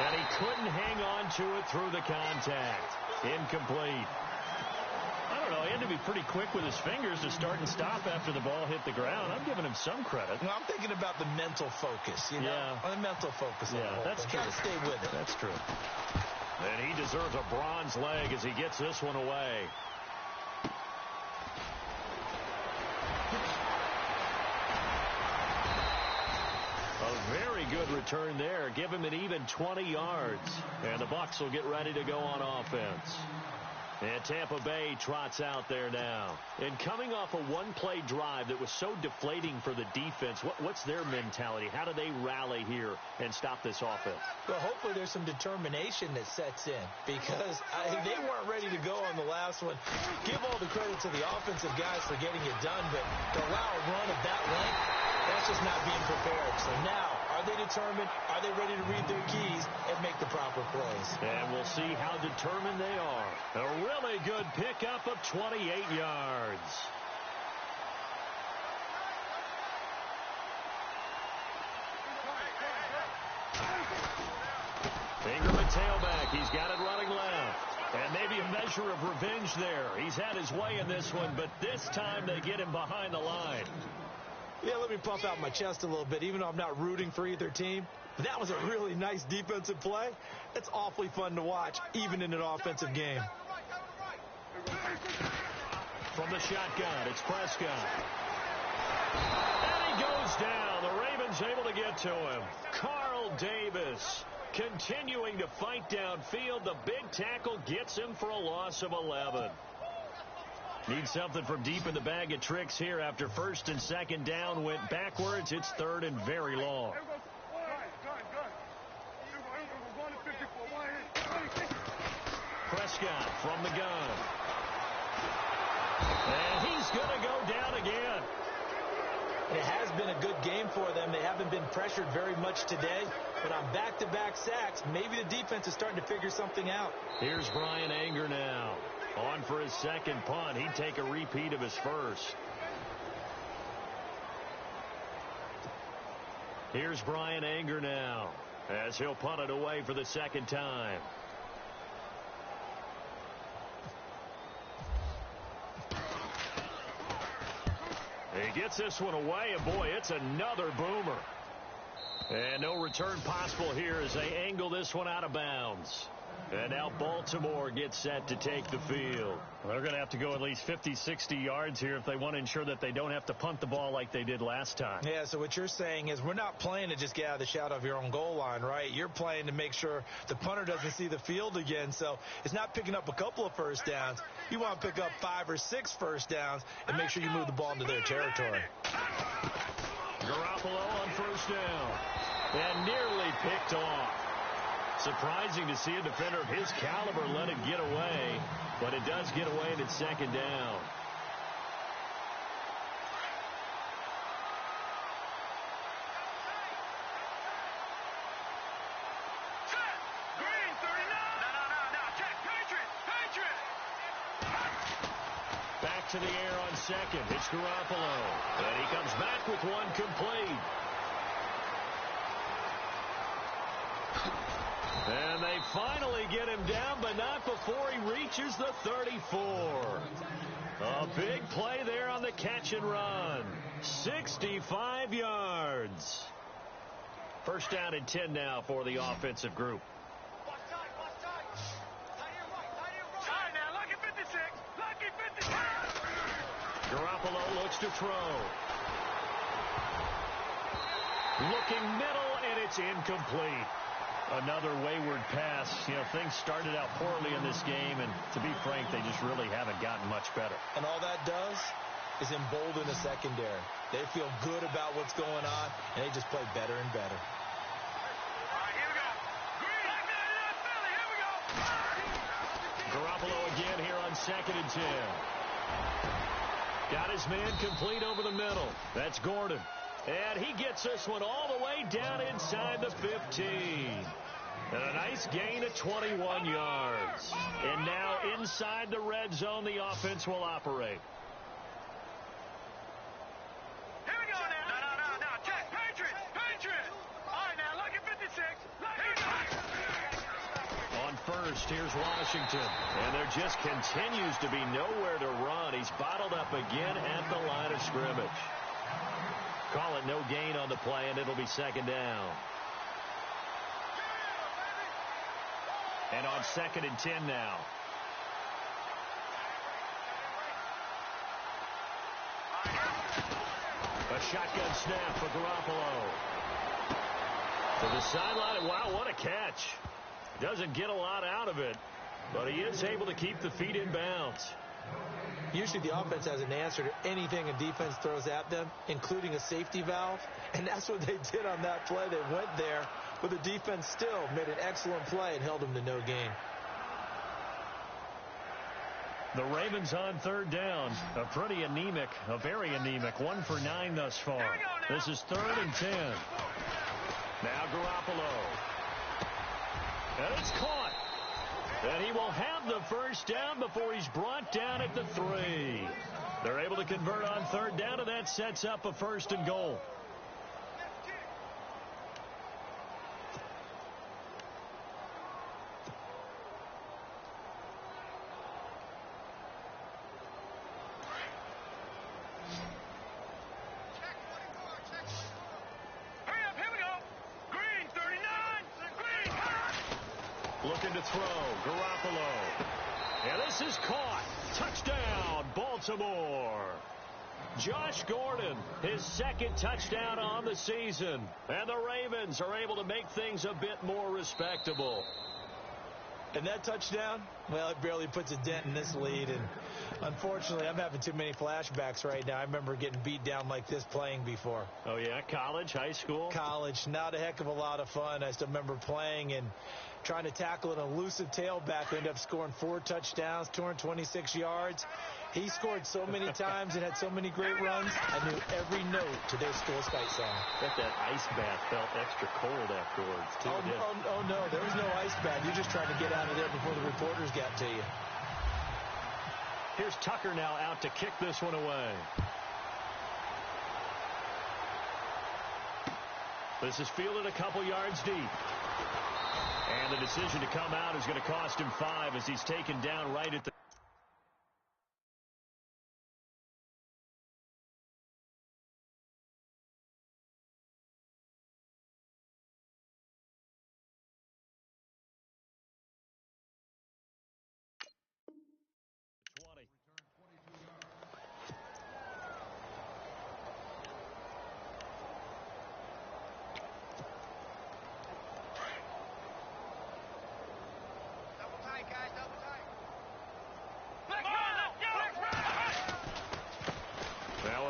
And he couldn't hang on to it through the contact. Incomplete. I don't know. He had to be pretty quick with his fingers to start and stop after the ball hit the ground. I'm giving him some credit. Well, I'm thinking about the mental focus, you know? Yeah. The mental focus. Yeah, that's true. Got to stay with it. That's true. And he deserves a bronze leg as he gets this one away. A very good return there. Give him an even 20 yards. And the Bucs will get ready to go on offense. And Tampa Bay trots out there now. And coming off a one-play drive that was so deflating for the defense, what's their mentality? How do they rally here and stop this offense? Well, hopefully there's some determination that sets in because they weren't ready to go on the last one. Give all the credit to the offensive guys for getting it done, but to allow a run of that length, that's just not being prepared. So now, are they determined? Are they ready to read their keys and make the proper plays? And we'll see how determined they are. A really good pickup of 28 yards. Ingram at tailback. He's got it running left. And maybe a measure of revenge there. He's had his way in this one, but this time they get him behind the line. Yeah, let me puff out my chest a little bit, even though I'm not rooting for either team. But that was a really nice defensive play. It's awfully fun to watch, even in an offensive game. From the shotgun, it's Prescott. And he goes down. The Ravens able to get to him. Carl Davis continuing to fight downfield. The big tackle gets him for a loss of 11. Need something from deep in the bag of tricks here after first and second down went backwards. It's third and very long. Prescott from the gun. And he's going to go down again. It has been a good game for them. They haven't been pressured very much today. But on back-to-back sacks, maybe the defense is starting to figure something out. Here's Brian Anger now. On for his second punt. He'd take a repeat of his first. Here's Brian Anger now as he'll punt it away for the second time. He gets this one away, and boy, it's another boomer. And no return possible here as they angle this one out of bounds. And now Baltimore gets set to take the field. They're going to have to go at least 50, 60 yards here if they want to ensure that they don't have to punt the ball like they did last time. Yeah, so what you're saying is we're not playing to just get out of the shadow of your own goal line, right? You're playing to make sure the punter doesn't see the field again. So it's not picking up a couple of first downs. You want to pick up 5 or 6 first downs and make sure you move the ball into their territory. Garoppolo on first down. And nearly picked off. Surprising to see a defender of his caliber let it get away, but it does get away and it's second down. Green, 39. No. Check. Patriot. Back to the air on second. It's Garoppolo. And he comes back with one complete. And they finally get him down, but not before he reaches the 34. A big play there on the catch and run. 65 yards. First down and 10 now for the offensive group. Tight now, lucky 56. Lucky 56. Garoppolo looks to throw. Looking middle, and it's incomplete. Another wayward pass. You know, things started out poorly in this game, and to be frank, they just really haven't gotten much better. And all that does is embolden the secondary. They feel good about what's going on, and they just play better and better. All right, here we go. Green. Philly, here we go. Garoppolo again here on second and 10. Got his man complete over the middle. That's Gordon. And he gets this one all the way down inside the 15. And a nice gain of 21 yards. And now inside the red zone, the offense will operate. Here we go now. No. Check. Patriot. All right, now, lucky 56. On first, here's Washington. And there just continues to be nowhere to run. He's bottled up again at the line of scrimmage. Call it no gain on the play, and it'll be second down. And on second and 10 now. A shotgun snap for Garoppolo. To the sideline. Wow, what a catch. Doesn't get a lot out of it. But he is able to keep the feet in bounds. Usually the offense has an answer to anything a defense throws at them, including a safety valve. And that's what they did on that play. They went there, but the defense still made an excellent play and held them to no gain. The Ravens on third down. A pretty anemic, a very anemic 1 for 9 thus far. This is 3rd and 10. Now Garoppolo. And it's caught. And he will have the first down before he's brought down at the 3. They're able to convert on third down, and that sets up a 1st and goal. Looking to throw. Garoppolo. And this is caught. Touchdown, Baltimore. Josh Gordon, his 2nd touchdown on the season. And the Ravens are able to make things a bit more respectable. And that touchdown, well, it barely puts a dent in this lead. And unfortunately, I'm having too many flashbacks right now. I remember getting beat down like this playing before. Oh, yeah? College, high school? College. Not a heck of a lot of fun. I still remember playing and trying to tackle an elusive tailback who ended up scoring 4 touchdowns, 226 yards. He scored so many times and had so many great runs, I knew every note to their school's fight song. I bet that ice bath felt extra cold afterwards, too. Oh, no, there was no ice bath. You're just trying to get out of there before the reporters got to you. Here's Tucker now out to kick this one away. This is fielded a couple yards deep. And the decision to come out is going to cost him 5 as he's taken down right at the...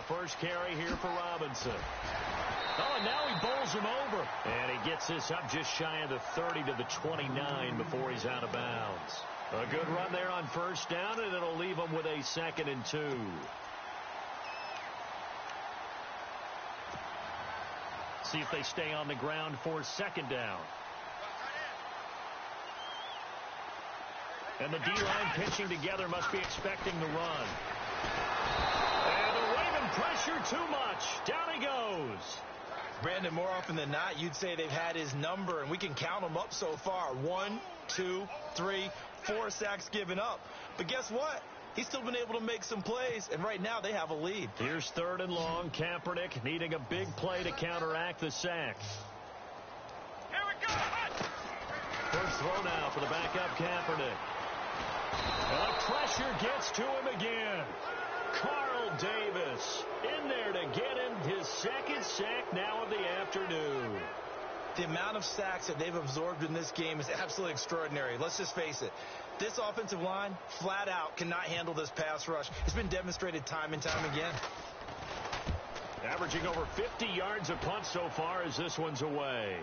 First carry here for Robinson. Oh, and now he bowls him over. And he gets this up just shy of the 30 to the 29 before he's out of bounds. A good run there on first down, and it'll leave him with a 2nd and 2. See if they stay on the ground for 2nd down. And the D-line pitching together must be expecting the run. And the Raven pressure too much. Down he goes. Brandon, more often than not, you'd say they've had his number, and we can count them up so far. 1, 2, 3, 4 sacks given up. But guess what? He's still been able to make some plays, and right now they have a lead. Here's 3rd and long. Kaepernick needing a big play to counteract the sack. Here we go. First throw now for the backup Kaepernick. And the pressure gets to him again. Carl Davis in there to get him his 2nd sack now of the afternoon. The amount of sacks that they've absorbed in this game is absolutely extraordinary. Let's just face it. This offensive line, flat out, cannot handle this pass rush. It's been demonstrated time and time again. Averaging over 50 yards a punt so far as this one's away.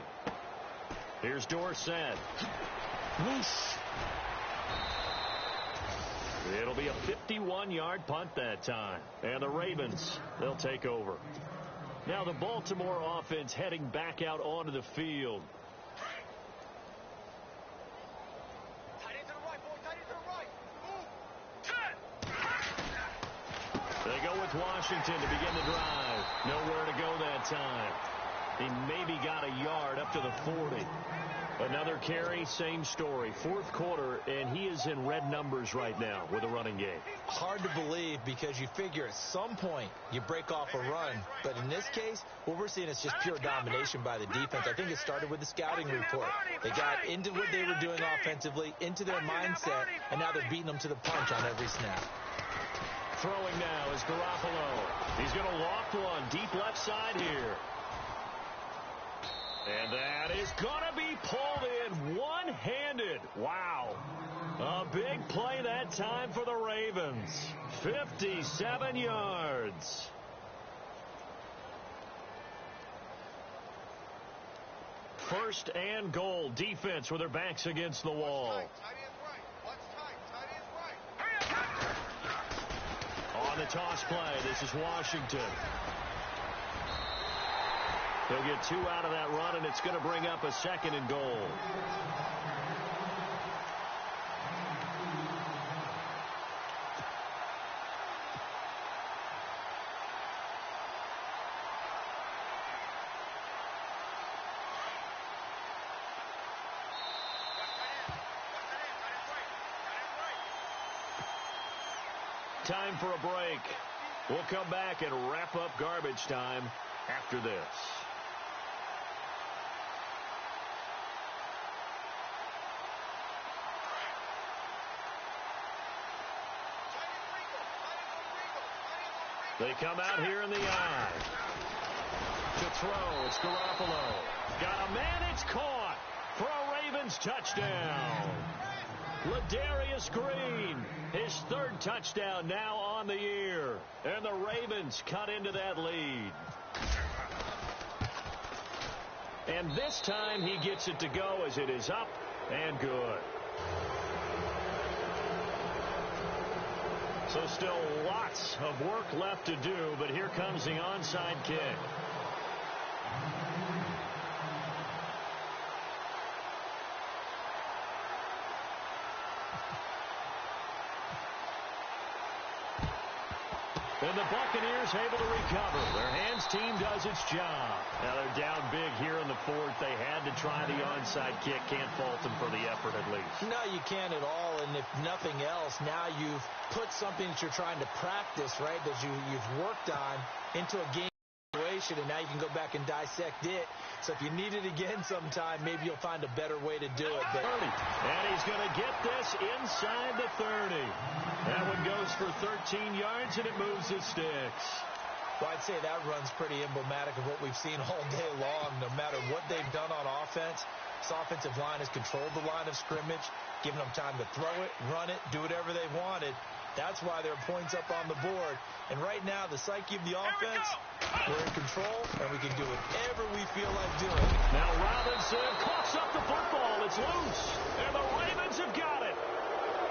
Here's Dorsett. Whoosh. It'll be a 51-yard punt that time. And the Ravens, they'll take over. Now the Baltimore offense heading back out onto the field. Tight end to the right, boy. Tight end to the right. Move. 10. They go with Washington to begin the drive. Nowhere to go that time. He maybe got a yard up to the 40. Another carry, same story. 4th quarter, and he is in red numbers right now with a running game. Hard to believe because you figure at some point you break off a run. But in this case, what we're seeing is just pure domination by the defense. I think it started with the scouting report. They got into what they were doing offensively, into their mindset, and now they're beating them to the punch on every snap. Throwing now is Garoppolo. He's going to loft one deep left side here. And that is going to be pulled in one-handed. Wow. A play that time for the Ravens. 57 yards. First and goal. Defense with their backs against the wall. On the toss play, this is Washington. He'll get 2 out of that run, and it's going to bring up a second and goal. Time for a break. We'll come back and wrap up garbage time after this. They come out here in the eye. To throw, it's Garoppolo. Got a man, it's caught for a Ravens touchdown. Ladarius Green, his 3rd touchdown now on the year. And the Ravens cut into that lead. And this time he gets it to go as it is up and good. So still lots of work left to do, but here comes the onside kick. And the Buccaneers able to recover. Their hands team does its job. Now they're down big here in the 4th. They had to try the onside kick. Can't fault them for the effort at least. No, you can't at all. And if nothing else, now you've put something that you're trying to practice, right, that you've worked on into a game situation, and now you can go back and dissect it. So if you need it again sometime, maybe you'll find a better way to do it. But and he's going to get this inside the 30. That one goes for 13 yards, and it moves his sticks. Well, I'd say that run's pretty emblematic of what we've seen all day long. No matter what they've done on offense, this offensive line has controlled the line of scrimmage, given them time to throw it, run it, do whatever they wanted. That's why there are points up on the board. And right now, the psyche of the offense, we're in control, and we can do whatever we feel like doing. Now Robinson coughs up the football. It's loose, and the Ravens have got it.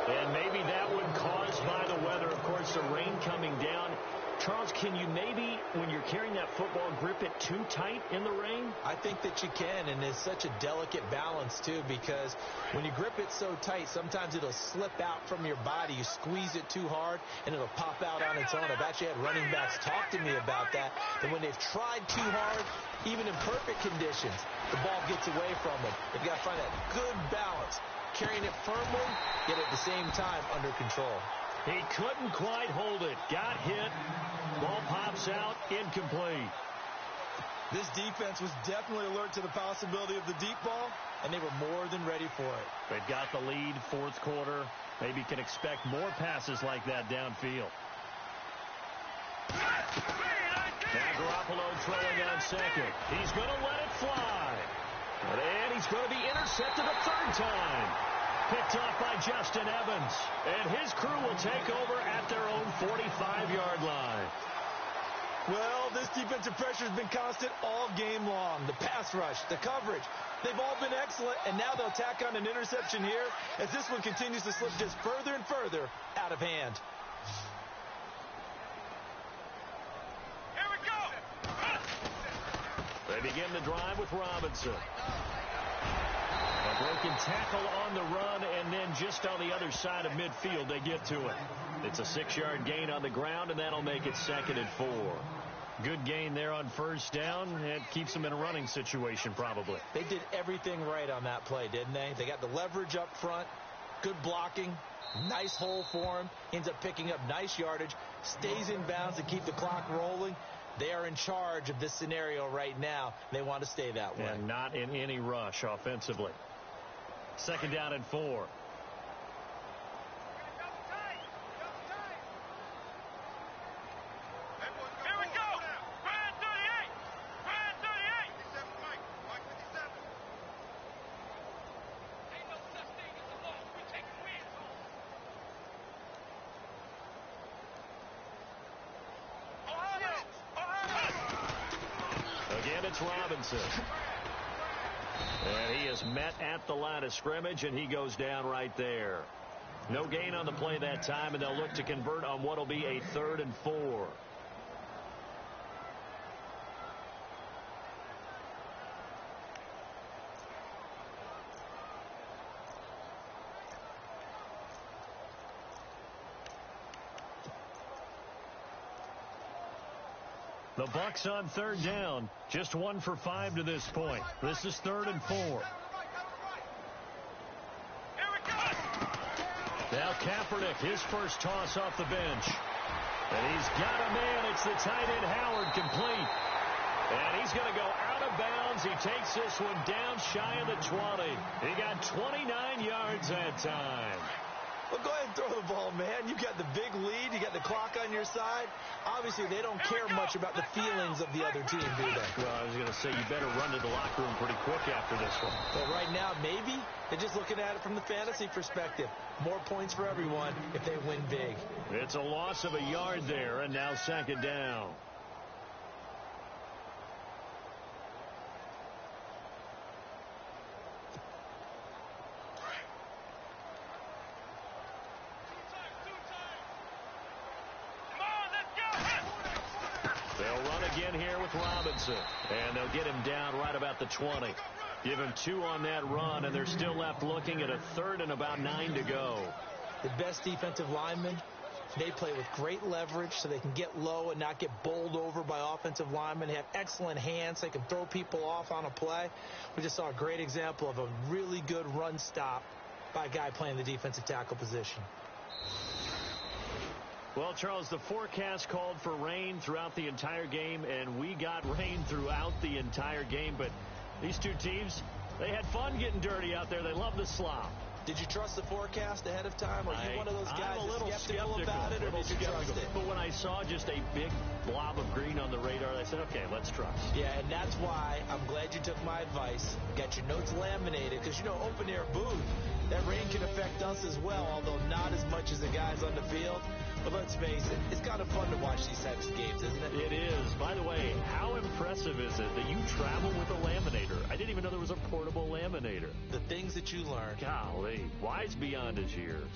And maybe that one caused by the weather. Of course, the rain coming down. Charles, can you maybe, when you're carrying that football, grip it too tight in the rain? I think that you can, and it's such a delicate balance, too, because when you grip it so tight, sometimes it'll slip out from your body. You squeeze it too hard, and it'll pop out on its own. I've actually had running backs talk to me about that, and when they've tried too hard, even in perfect conditions, the ball gets away from them. They've got to find that good balance, carrying it firmly, yet at the same time under control. He couldn't quite hold it. Got hit. Ball pops out. Incomplete. This defense was definitely alert to the possibility of the deep ball, and they were more than ready for it. They've got the lead, 4th quarter. Maybe can expect more passes like that downfield. Now Garoppolo throwing on second. He's going to let it fly. And he's going to be intercepted a 3rd time. Picked off by Justin Evans. And his crew will take over at their own 45-yard line. Well, this defensive pressure has been constant all game long. The pass rush, the coverage, they've all been excellent. And now they'll tack on an interception here as this one continues to slip just further and further out of hand. Here we go. They begin the drive with Robinson. A broken tackle on the run, and then just on the other side of midfield, they get to it. It's a 6-yard gain on the ground, and that'll make it 2nd and 4. Good gain there on 1st down. It keeps them in a running situation, probably. They did everything right on that play, didn't they? They got the leverage up front, good blocking, nice hole for him, ends up picking up nice yardage, stays in bounds to keep the clock rolling. They are in charge of this scenario right now. They want to stay that way. And not in any rush offensively. 2nd down and 4. Here we go. Brand 38. Brand 38. 57 Mike. Mike 57. Ain't no such thing as a loss. We taking wins home. it's Robinson. And he is met at the line of scrimmage, and he goes down right there. No gain on the play that time, and they'll look to convert on what will be a 3rd and 4. The Bucs on 3rd down, just 1 for 5 to this point. This is 3rd and 4. Now Kaepernick, his first toss off the bench. And he's got a man. It's the tight end Howard, complete. And he's going to go out of bounds. He takes this one down shy of the 20. He got 29 yards that time. Well, go ahead and throw the ball, man. You got the big lead. You got the clock on your side. Obviously, they don't care much about the feelings of the other team, do they? Well, I was going to say, you better run to the locker room pretty quick after this one. But right now, maybe they're just looking at it from the fantasy perspective. More points for everyone if they win big. It's a loss of a yard there, and now 2nd down. Again here with Robinson, and they'll get him down right about the 20. Give him 2 on that run, and they're still left looking at a 3rd and about 9 to go. The best defensive linemen, they play with great leverage so they can get low and not get bowled over by offensive linemen. They have excellent hands. They can throw people off on a play. We just saw a great example of a really good run stop by a guy playing the defensive tackle position. Well, Charles, the forecast called for rain throughout the entire game, and we got rain throughout the entire game. But these two teams, they had fun getting dirty out there. They love the slop. Did you trust the forecast ahead of time? Are you one of those guys I'm a little skeptical about it, or did you trust it? But when I saw just a big blob of green on the radar, I said, okay, let's trust. Yeah, and that's why I'm glad you took my advice. Got your notes laminated, because, you know, open-air booth, that rain can affect us as well, although not as much as the guys on the field. But let's face it, it's kind of fun to watch these types of games, isn't it? It is. By the way, how impressive is it that you travel with a laminator? I didn't even know there was a portable laminator. The things that you learn. Golly, wise beyond his years.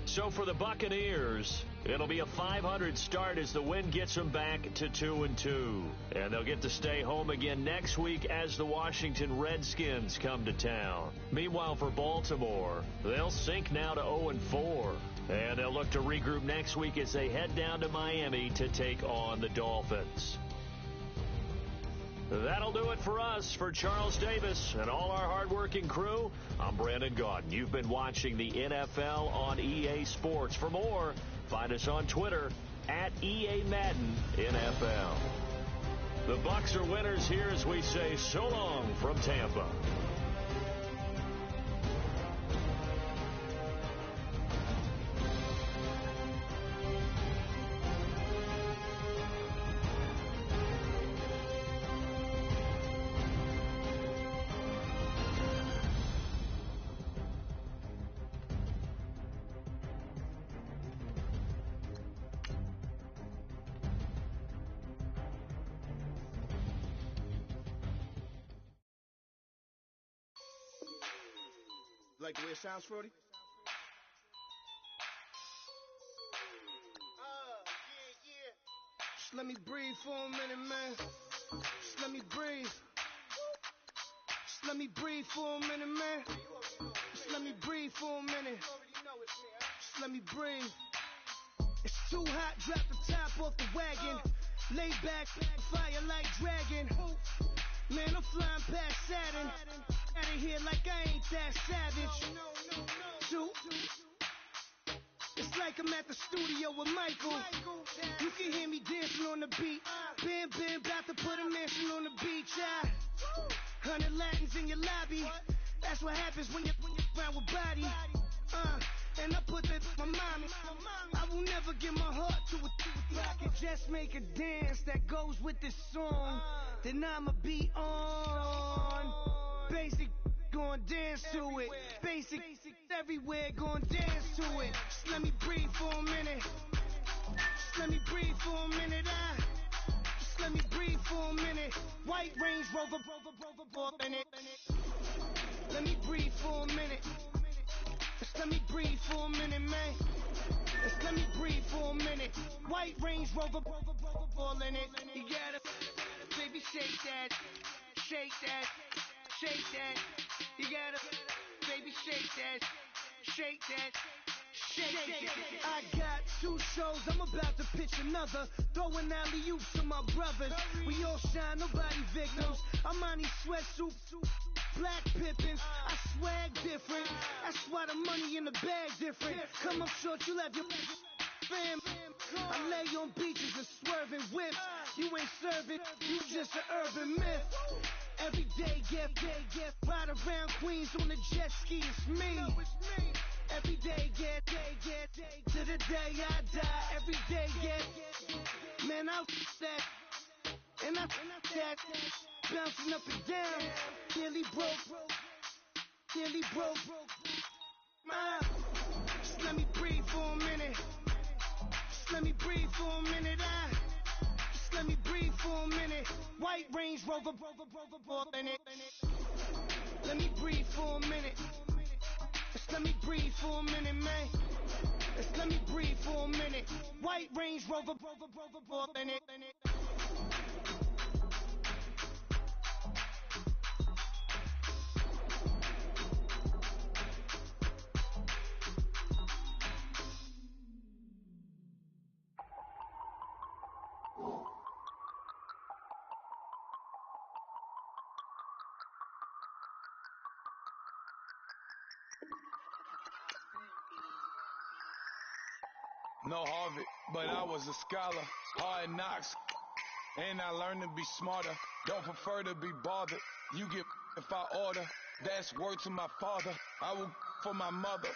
So for the Buccaneers, it'll be a 500 start as the win gets them back to 2-2. And they'll get to stay home again next week as the Washington Redskins come to town. Meanwhile, for Baltimore, they'll sink now to 0-4. And they'll look to regroup next week as they head down to Miami to take on the Dolphins. That'll do it for us. For Charles Davis and all our hardworking crew, I'm Brandon Gaudin. You've been watching the NFL on EA Sports. For more, find us on Twitter at EA Madden NFL. The Bucs are winners here as we say so long from Tampa. Like the way it sounds, Frody? Just let me breathe for a minute, man. Just let me breathe. Just let me breathe for a minute, man. Just let me breathe for a minute. Just let me breathe. It's too hot, drop the top off the wagon. Lay back, fire like dragon. Man, I'm flying past Saturn. Out of here like I ain't that savage. Shoot. It's like I'm at the studio with Michael. You can hear me dancing on the beat. Bam, bam, about to put a mansion on the beach. 100 Latins in your lobby. That's what happens when you're around with body. And I put that my mommy. I will never give my heart to it. If I could just make a dance that goes with this song, then I'ma be on. Basic, gon' dance to it. Basic, everywhere, gon' dance to it. Just let me breathe for a minute. Just let me breathe for a minute. Just Just let me breathe for a minute. White Range Rover, in it. Let me breathe for a minute. Just let me breathe for a minute, man. Just let me breathe for a minute. White Range Rover, all in it. You gotta, baby, shake that, shake that, shake that. You gotta, baby, shake that, shake that. I got 2 shows, I'm about to pitch another. Throwing alley-oops to my brothers. We all shine, nobody victims. I'm on these sweatsuits, black Pippins. I swag different. That's why the money in the bag different. Come up short, you left your fam. I lay on beaches and swerving whips. You ain't serving, you just an urban myth. Every day, get ride around Queens on the jet ski, it's me. Every day, get to the day I die. Every day, get, man, I that, and I that, bouncing up and down, nearly broke. Just let me breathe for a minute. Just let me breathe for a minute. Just let me breathe for a minute. White Range Rover, in it. Let me breathe for a minute. Just let me breathe for a minute, man. Just let me breathe for a minute. White Range Rover, in it. No Harvard, but I was a scholar. Hard knocks, and I learned to be smarter. Don't prefer to be bothered. You get if I order. That's word to my father. I will for my mother.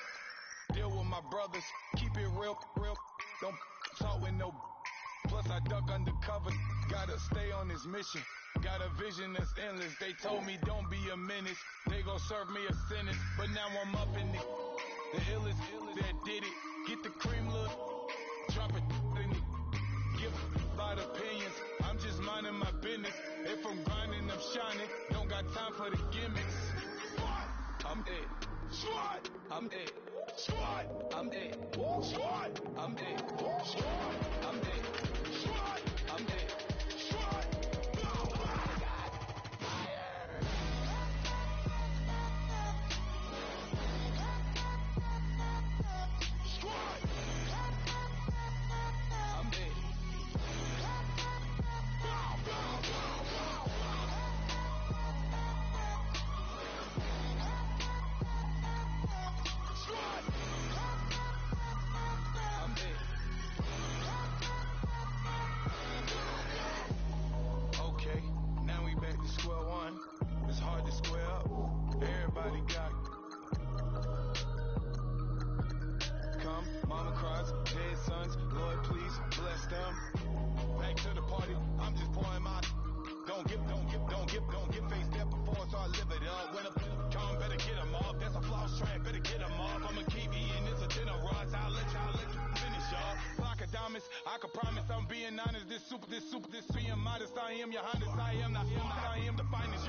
Deal with my brothers. Keep it real. Don't talk with no. Plus I duck undercover. Gotta stay on this mission. Got a vision that's endless. They told me don't be a menace. They gon' serve me a sentence. But now I'm up in it. The illest that did it. Get the cream, look. Drop it in it. Give a lot of opinions. I'm just minding my business. If I'm grinding, I'm shining. Don't got time for the gimmicks. I'm it. Swat. I'm it. Swat. I'm it. Swat. I'm it. Swat. I'm it. Swat. I'm it. Swat. I can promise I'm being honest. This being modest. I am your highness. I am the finest.